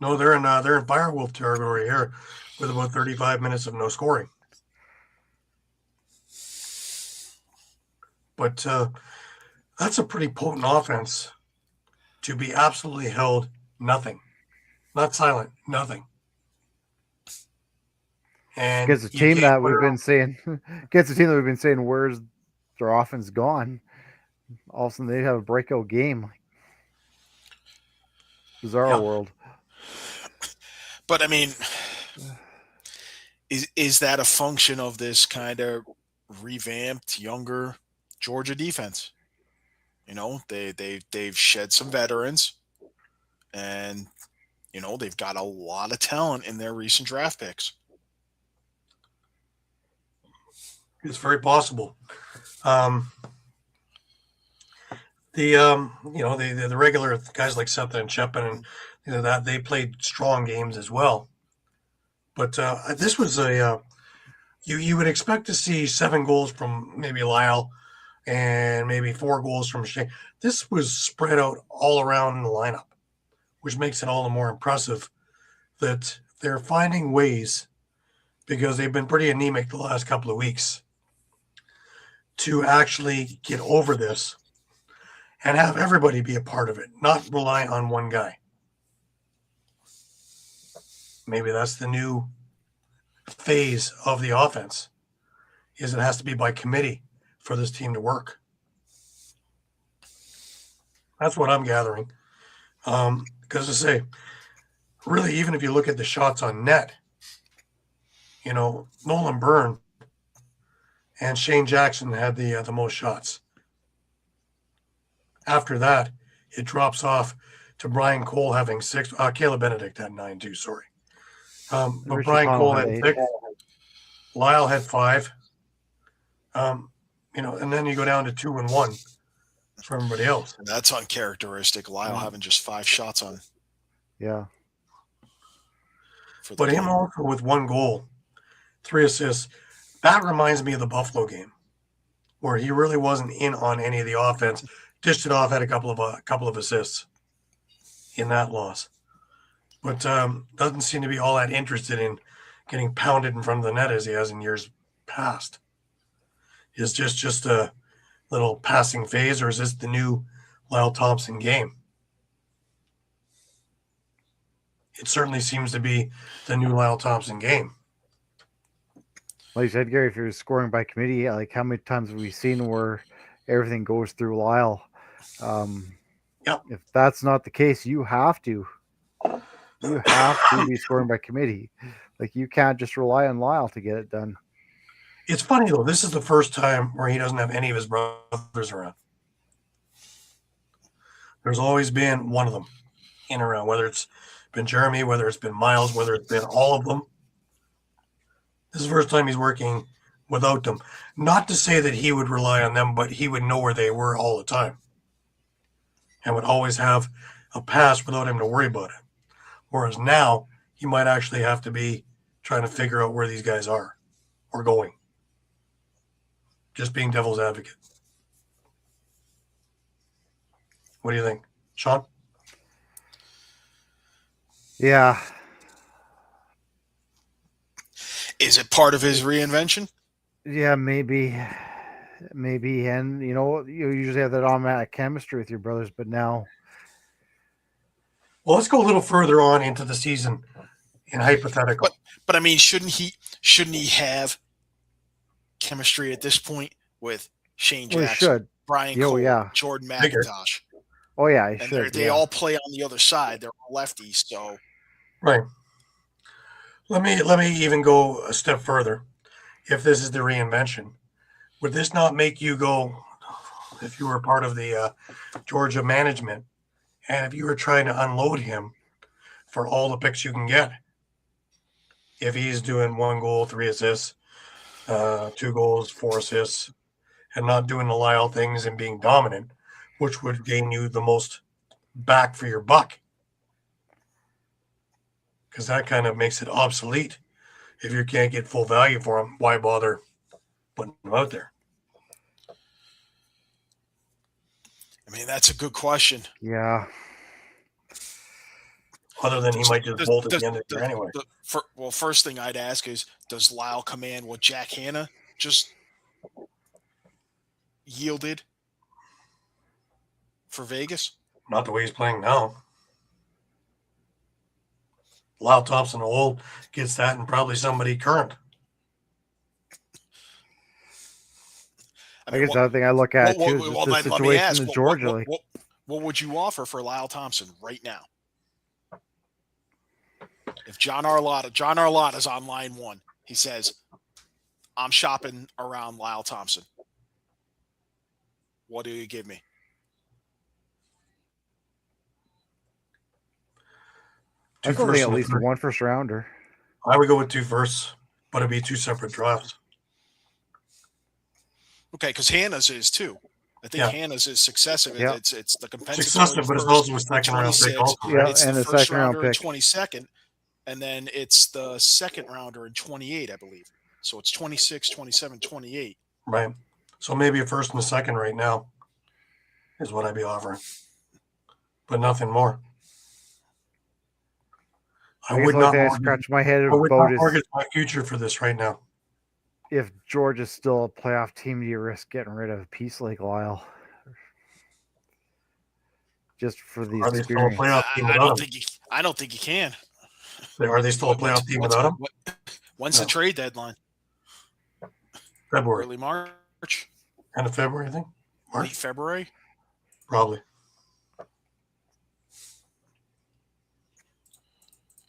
no, they're in Firewolf territory here with about 35 minutes of no scoring. But that's a pretty potent offense to be absolutely held nothing, not silent, nothing. And Against a team that we've been saying, where's their offense gone? All of a sudden they have a breakout game. Bizarre world. but is that a function of this kind of revamped, younger Georgia defense? They've shed some veterans, and they've got a lot of talent in their recent draft picks. It's very possible. The regular guys like Seth and Chepin and that they played strong games as well. But this was you would expect to see 7 goals from maybe Lyle and maybe 4 goals from Shane. This was spread out all around the lineup, which makes it all the more impressive that they're finding ways, because they've been pretty anemic the last couple of weeks, to actually get over this and have everybody be a part of it, not rely on one guy. Maybe that's the new phase of the offense, is it has to be by committee for this team to work. That's what I'm gathering. Because to say, really, even if you look at the shots on net, Nolan Byrne and Shane Jackson had the most shots. After that, it drops off to Brian Cole having 6. Caleb Benedict had 9 too, sorry. But Richie Brian Connell Cole had had 8. 6. Lyle had 5. And then you go down to 2 and 1 for everybody else. And that's uncharacteristic. Lyle having just 5 shots on. Yeah. But him also with 1 goal, 3 assists. That reminds me of the Buffalo game, where he really wasn't in on any of the offense. Dished it off, had a couple of assists in that loss, but doesn't seem to be all that interested in getting pounded in front of the net as he has in years past. Is just a little passing phase, or is this the new Lyle Thompson game? It certainly seems to be the new Lyle Thompson game. Like you said, Gary, if you're scoring by committee, like how many times have we seen where everything goes through Lyle? If that's not the case, you have to be scoring by committee. Like, you can't just rely on Lyle to get it done. It's funny though. This is the first time where he doesn't have any of his brothers around. There's always been one of them in and around, whether it's been Jeremy, whether it's been Miles, whether it's been all of them. This is the first time he's working without them. Not to say that he would rely on them, but he would know where they were all the time and would always have a pass without him to worry about it. Whereas now he might actually have to be trying to figure out where these guys are or going. Just being devil's advocate. What do you think, Shawn? Yeah. Is it part of his reinvention? Yeah, maybe. And, you usually have that automatic chemistry with your brothers, but now. Well, let's go a little further on into the season in hypothetical. But shouldn't he have chemistry at this point with Shane Well, he Jackson, should. Brian Oh, Cole, yeah. Jordan Figure. McIntosh. Oh yeah, he And should. they Yeah. all play on the other side. They're all lefties, so Right. Let me even go a step further. If this is the reinvention, would this not make you go, if you were part of the Georgia management, and if you were trying to unload him for all the picks you can get, if he's doing 1 goal, 3 assists, 2 goals, 4 assists, and not doing the Lyle things and being dominant, which would gain you the most back for your buck? Because that kind of makes it obsolete. If you can't get full value for him, why bother putting him out there? I mean, that's a good question. Yeah. Other than he might just bolt at the end of the year anyway. First thing I'd ask is, does Lyle command what Jack Hanna just yielded for Vegas? Not the way he's playing now. Lyle Thompson old gets that, and probably somebody current. I guess the other thing I look at too is just the let me situation ask, in Georgia. what would you offer for Lyle Thompson right now? If John Arlotta's on line 1, he says, I'm shopping around Lyle Thompson. What do you give me? I still think at least 1 first rounder. I would go with 2 firsts, but it'd be 2 separate drafts. Okay, because Hannah's is too. I think Hannah's is successive. Yeah. It's the compensatory Successive, but it's also a second round pick also. Yeah, it's and the a first second round rounder in pick. 22nd, and then it's the second rounder in 28, I believe. So it's 26, 27, 28. Right. So maybe a first and a second right now is what I'd be offering, but nothing more. I would not scratch my head I would about not mortgage my future for this right now. If Georgia's still a playoff team, do you risk getting rid of a piece like Lyle? Just for the Are they still a experience. playoff team without him? I don't think you can. Are they still a playoff team without him? When's the trade deadline? February. Early March. End of February, I think. Late February? Probably.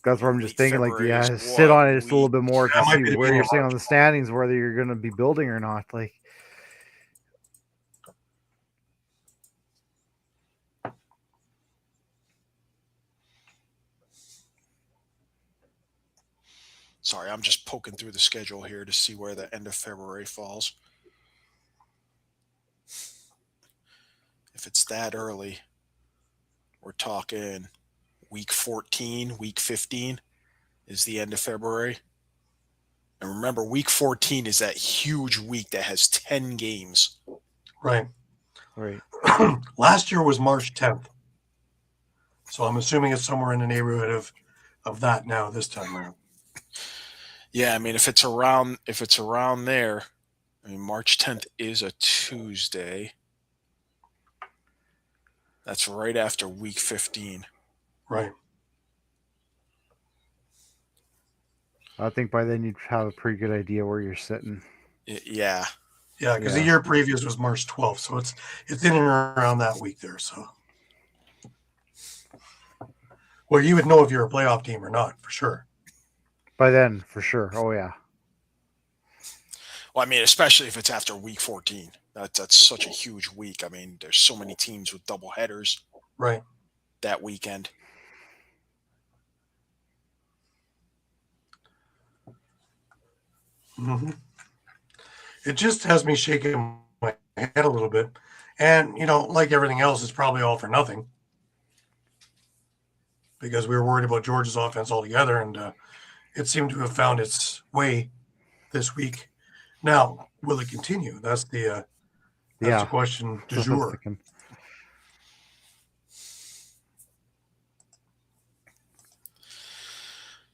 That's what I'm just thinking. Like, sit on it just a little bit more to see where you're sitting on the standings, whether you're going to be building or not. Like, sorry, I'm just poking through the schedule here to see where the end of February falls. If it's that early, we're talking week 14, week 15 is the end of February. And remember, week 14 is that huge week that has 10 games. Right. Right. Last year was March 10th. So I'm assuming it's somewhere in the neighborhood of that now this time around. Yeah, I mean, if it's around there, I mean, March 10th is a Tuesday. That's right after week 15. Right. I think by then you'd have a pretty good idea where you're sitting. Yeah. Yeah, because the year previous was March 12th, so it's in and around that week there. So, well, you would know if you're a playoff team or not, for sure. By then, for sure. Oh yeah. Well, I mean, especially if it's after week 14. That's such a huge week. I mean, there's so many teams with double headers. Right. That weekend. Mm-hmm. It just has me shaking my head a little bit. And, like everything else, it's probably all for nothing. Because we were worried about Georgia's offense altogether, and it seemed to have found its way this week. Now, will it continue? That's the question du jour.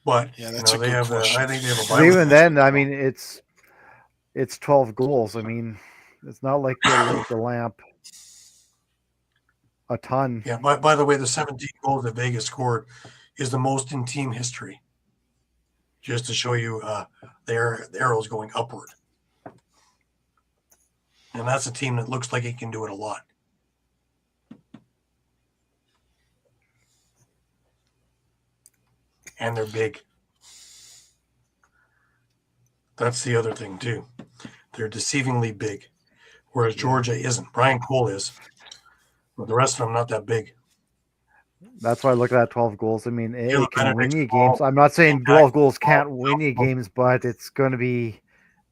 But that's they have. I think they have a. Even then, I mean, it's 12 goals. I mean, it's not like they lit the lamp a ton. Yeah. By the way, the 17 goals that Vegas scored is the most in team history. Just to show you, the arrow's going upward. And that's a team that looks like it can do it a lot. And they're big. That's the other thing, too. They're deceivingly big, whereas Georgia isn't. Brian Cole is. But the rest of them not that big. That's why I look at that 12 goals. I mean, Taylor it can win Benedict's you ball, games. I'm not saying Jack 12 goals can't ball, win you games, but it's going to be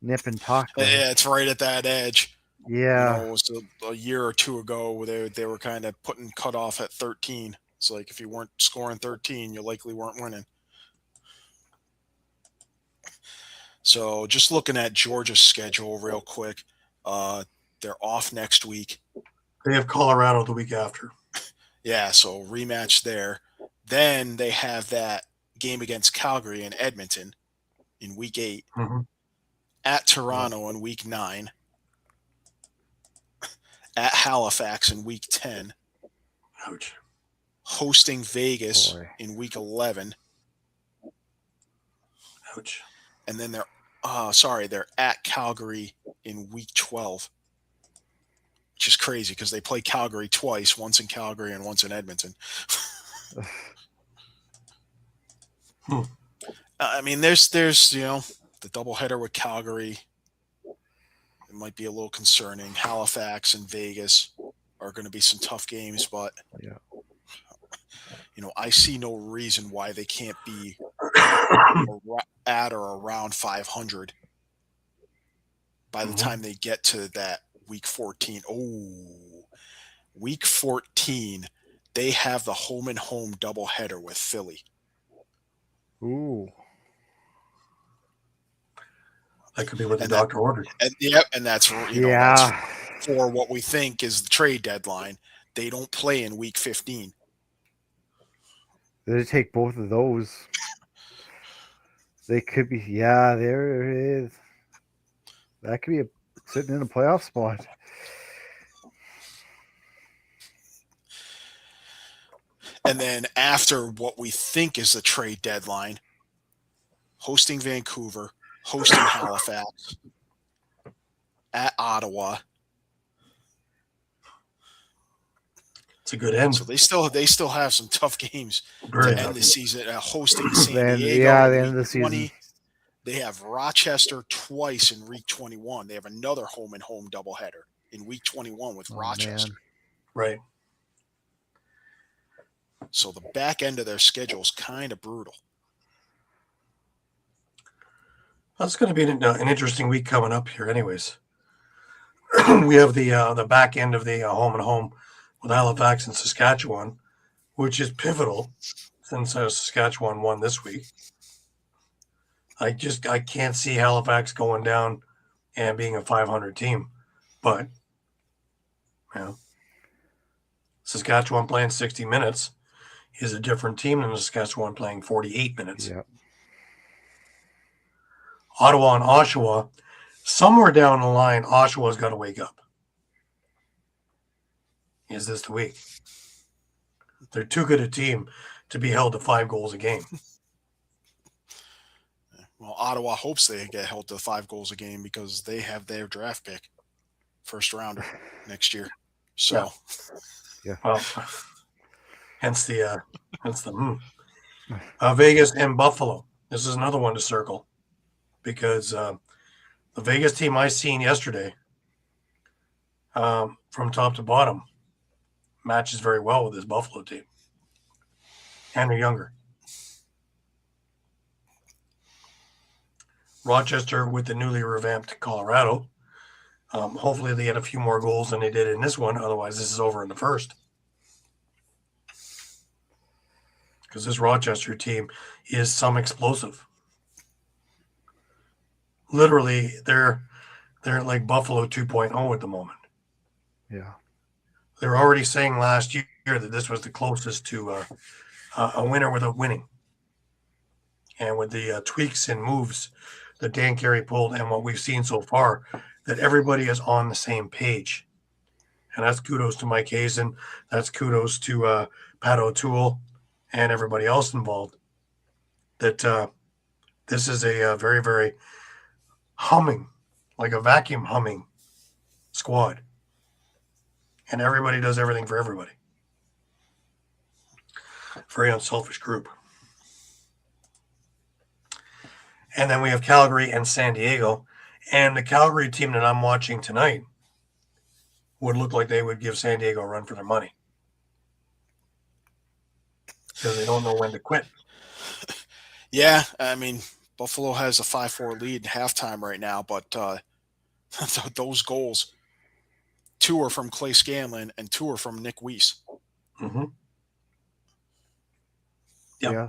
nip and tuck. Like. Yeah, it's right at that edge. Yeah. It was a year or two ago they were kind of putting cutoff at 13. It's like if you weren't scoring 13, you likely weren't winning. So just looking at Georgia's schedule real quick, they're off next week. They have Colorado the week after. Yeah, so rematch there. Then they have that game against Calgary and Edmonton in week 8. Mm-hmm. At Toronto in week 9. At Halifax in week 10. Ouch. Hosting Vegas in week 11. Ouch. And then they're at Calgary in week 12. Which is crazy because they play Calgary twice, once in Calgary and once in Edmonton. I mean, there's the doubleheader with Calgary. It might be a little concerning. Halifax and Vegas are going to be some tough games, but I see no reason why they can't be at or around 500 by the time they get to that week 14. Oh, week 14, they have the home and home doubleheader with Philly. Ooh. That could be what the doctor ordered. And that's that's for what we think is the trade deadline. They don't play in week 15. They take both of those. They could be, there it is. That could be sitting in a playoff spot. And then after what we think is the trade deadline, hosting Vancouver, hosting Halifax, at Ottawa. It's a good end. So they still have some tough games to end the season. Hosting San Diego. Yeah, the end of the season. They have Rochester twice in week 21. They have another home and home doubleheader in week 21 with Rochester. Man. Right. So the back end of their schedule is kind of brutal. That's going to be an interesting week coming up here anyways. We have the back end of the home and home with Halifax and Saskatchewan, which is pivotal since Saskatchewan won this week. I can't see Halifax going down and being a 500 team, but Saskatchewan playing 60 minutes is a different team than Saskatchewan playing 48 minutes. Yep. Ottawa and Oshawa, somewhere down the line, Oshawa's got to wake up. Is this the week? They're too good a team to be held to 5 goals a game. Well, Ottawa hopes they get held to 5 goals a game because they have their draft pick, first rounder next year. So, well, hence the Vegas and Buffalo. This is another one to circle because the Vegas team I seen yesterday, from top to bottom, matches very well with this Buffalo team, and they're younger. Rochester with the newly revamped Colorado. Hopefully they get a few more goals than they did in this one. Otherwise, this is over in the first. Because this Rochester team is some explosive. Literally, they're like Buffalo 2.0 at the moment. Yeah. They were already saying last year that this was the closest to a winner without winning. And with the tweaks and moves that Dan Carey pulled and what we've seen so far, that everybody is on the same page. And that's kudos to Mike Hazen. That's kudos to Pat O'Toole and everybody else involved. That this is a very, very humming, like a vacuum humming squad. And everybody does everything for everybody. Very unselfish group. And then we have Calgary and San Diego. And the Calgary team that I'm watching tonight would look like they would give San Diego a run for their money. Because they don't know when to quit. Yeah, I mean, Buffalo has a 5-4 lead at halftime right now, but those goals, 2 are from Clay Scanlon and 2 are from Nick Weiss. Mm-hmm. Yep. Yeah.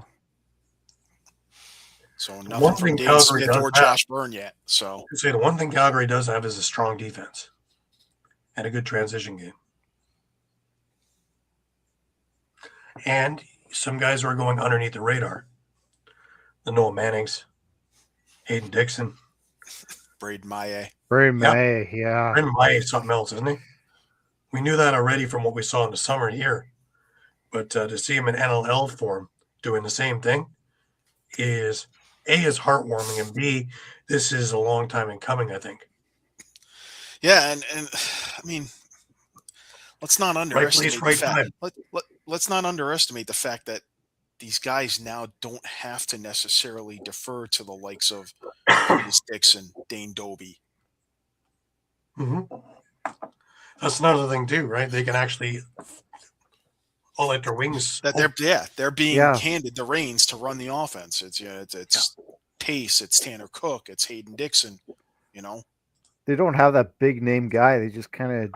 So nothing from Dane Smith or Josh Byrne yet. So I'd say the one thing Calgary does have is a strong defense and a good transition game. And some guys who are going underneath the radar. The Noah Mannings, Hayden Dixon, Braden Maillet. Braden Maillet, yeah. Braden Maillet is something else, isn't he? We knew that already from what we saw in the summer here. But to see him in NLL form doing the same thing is A, is heartwarming, and B, this is a long time in coming, I think. Yeah, and I mean, let's not underestimate the fact. Let's not underestimate the fact that these guys now don't have to necessarily defer to the likes of Curtis Dixon, Dane Doby. Mm-hmm. That's another thing too, right? They can actually all let their wings. That they're being handed the reins to run the offense. It's Pace, it's Tanner Cook, it's Hayden Dixon. You know, they don't have that big name guy. They just kind of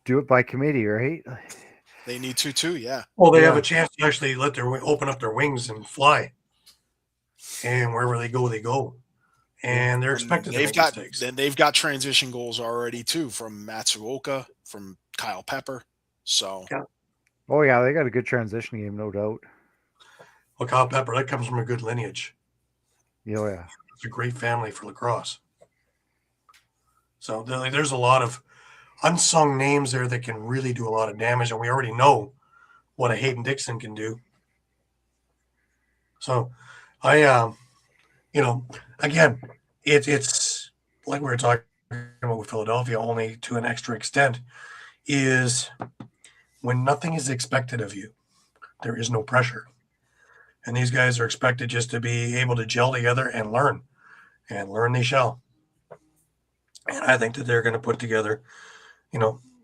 do it by committee, right? They need to too, yeah. Well, they have a chance to actually let their open up their wings and fly, and wherever they go, they go. And they're expected to make mistakes. Then they've got transition goals already too from Matsuoka, from Kyle Pepper. So, oh yeah, they got a good transition game, no doubt. Well, Kyle Pepper, that comes from a good lineage. Oh yeah, it's a great family for lacrosse. So there's a lot of unsung names there that can really do a lot of damage, and we already know what a Hayden Dixon can do. So, again, it's like we were talking about with Philadelphia, only to an extra extent, is when nothing is expected of you, there is no pressure. And these guys are expected just to be able to gel together and learn they shall. And I think that they're going to put together,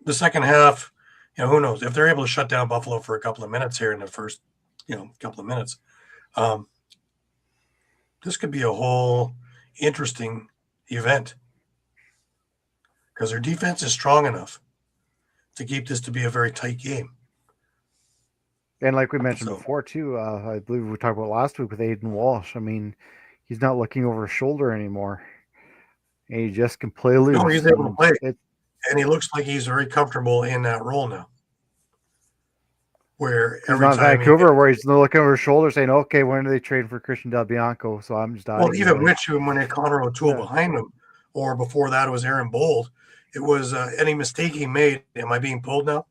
the second half, who knows if they're able to shut down Buffalo for a couple of minutes here in the first, couple of minutes. This could be a whole interesting event because their defense is strong enough to keep this to be a very tight game. And like we mentioned before too, I believe we talked about last week with Aiden Walsh. I mean, he's not looking over his shoulder anymore. And he just can play loose. No, he's able to play. And he looks like he's very comfortable in that role now. Where every time Vancouver, where he's looking over his shoulder saying, okay, when do they trade for Christian Del Bianco? So I'm just Well, even when they had Connor O'Toole behind him, or before that it was Aaron Bold, it was any mistake he made. Am I being pulled now?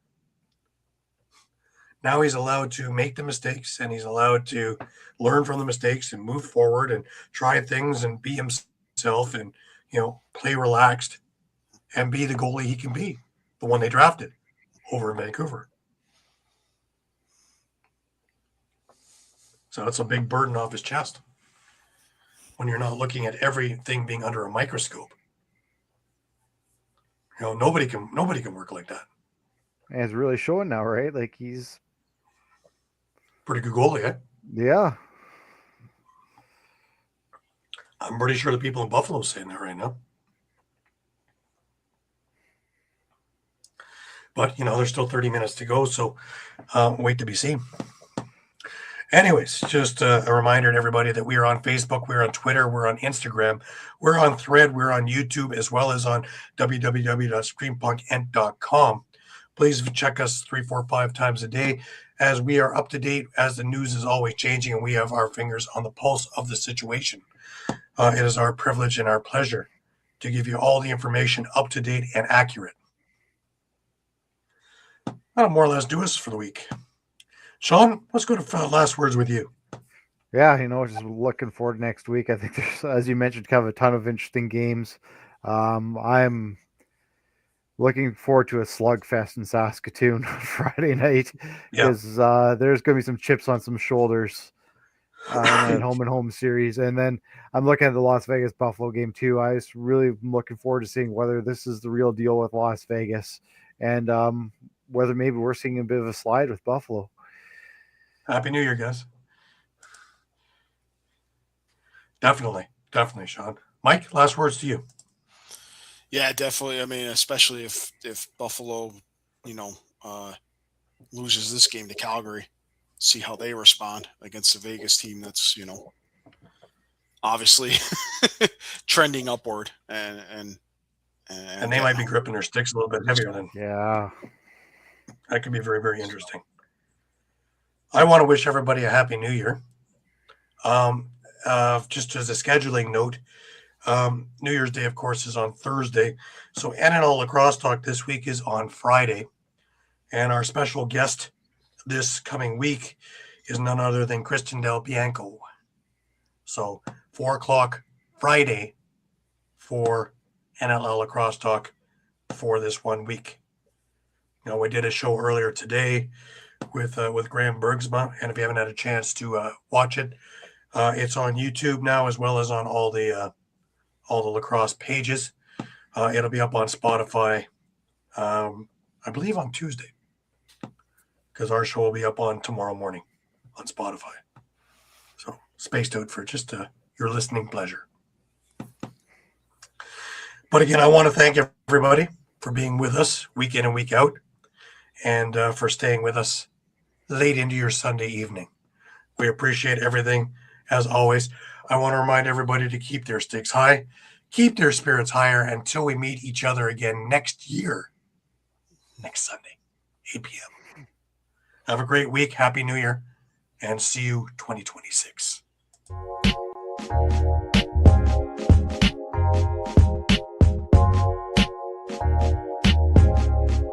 Now he's allowed to make the mistakes, and he's allowed to learn from the mistakes and move forward and try things and be himself and, play relaxed and be the goalie he can be, the one they drafted over in Vancouver. So that's a big burden off his chest when you're not looking at everything being under a microscope. Nobody can work like that. And it's really showing now, right? Like he's pretty good goalie, eh? Yeah. I'm pretty sure the people in Buffalo are saying that right now. But, there's still 30 minutes to go, so wait to be seen. Anyways, just a reminder to everybody that we are on Facebook, we're on Twitter, we're on Instagram, we're on Thread, we're on YouTube, as well as on www.streampunkentertainment.com. Please check us 3, 4, 5 times a day as we are up to date, as the news is always changing, and we have our fingers on the pulse of the situation. It is our privilege and our pleasure to give you all the information up to date and accurate. That'll more or less do us for the week. Shawn, let's go to last words with you. Yeah, just looking forward to next week. I think there's, as you mentioned, kind of a ton of interesting games. I'm looking forward to a slugfest in Saskatoon Friday night Yeah. because there's going to be some chips on some shoulders in that home and home series. And then I'm looking at the Las Vegas Buffalo game too. I was really looking forward to seeing whether this is the real deal with Las Vegas and whether maybe we're seeing a bit of a slide with Buffalo. Happy New Year, guys. Definitely, Sean. Mike, last words to you. Yeah, definitely. I mean, especially if Buffalo, loses this game to Calgary, see how they respond against the Vegas team that's, obviously trending upward and they might be gripping their sticks a little bit heavier than. Yeah. That could be very, very interesting. I want to wish everybody a happy New Year. Just as a scheduling note, New Year's Day, of course, is on Thursday. So NLL Lacrosse Talk this week is on Friday. And our special guest this coming week is none other than Kristen Del Bianco. So 4 o'clock Friday for NLL Lacrosse Talk for this 1 week. We did a show earlier today with Graham Bergsma, and if you haven't had a chance to watch it, it's on YouTube now as well as on all the lacrosse pages. It'll be up on Spotify, I believe on Tuesday, because our show will be up on tomorrow morning on Spotify. So spaced out for just your listening pleasure. But again, I want to thank everybody for being with us week in and week out, and for staying with us late into your Sunday evening. We appreciate everything, as always. I want to remind everybody to keep their stakes high, keep their spirits higher until we meet each other again next Sunday, 8 p.m. Have a great week. Happy New Year, and see you 2026.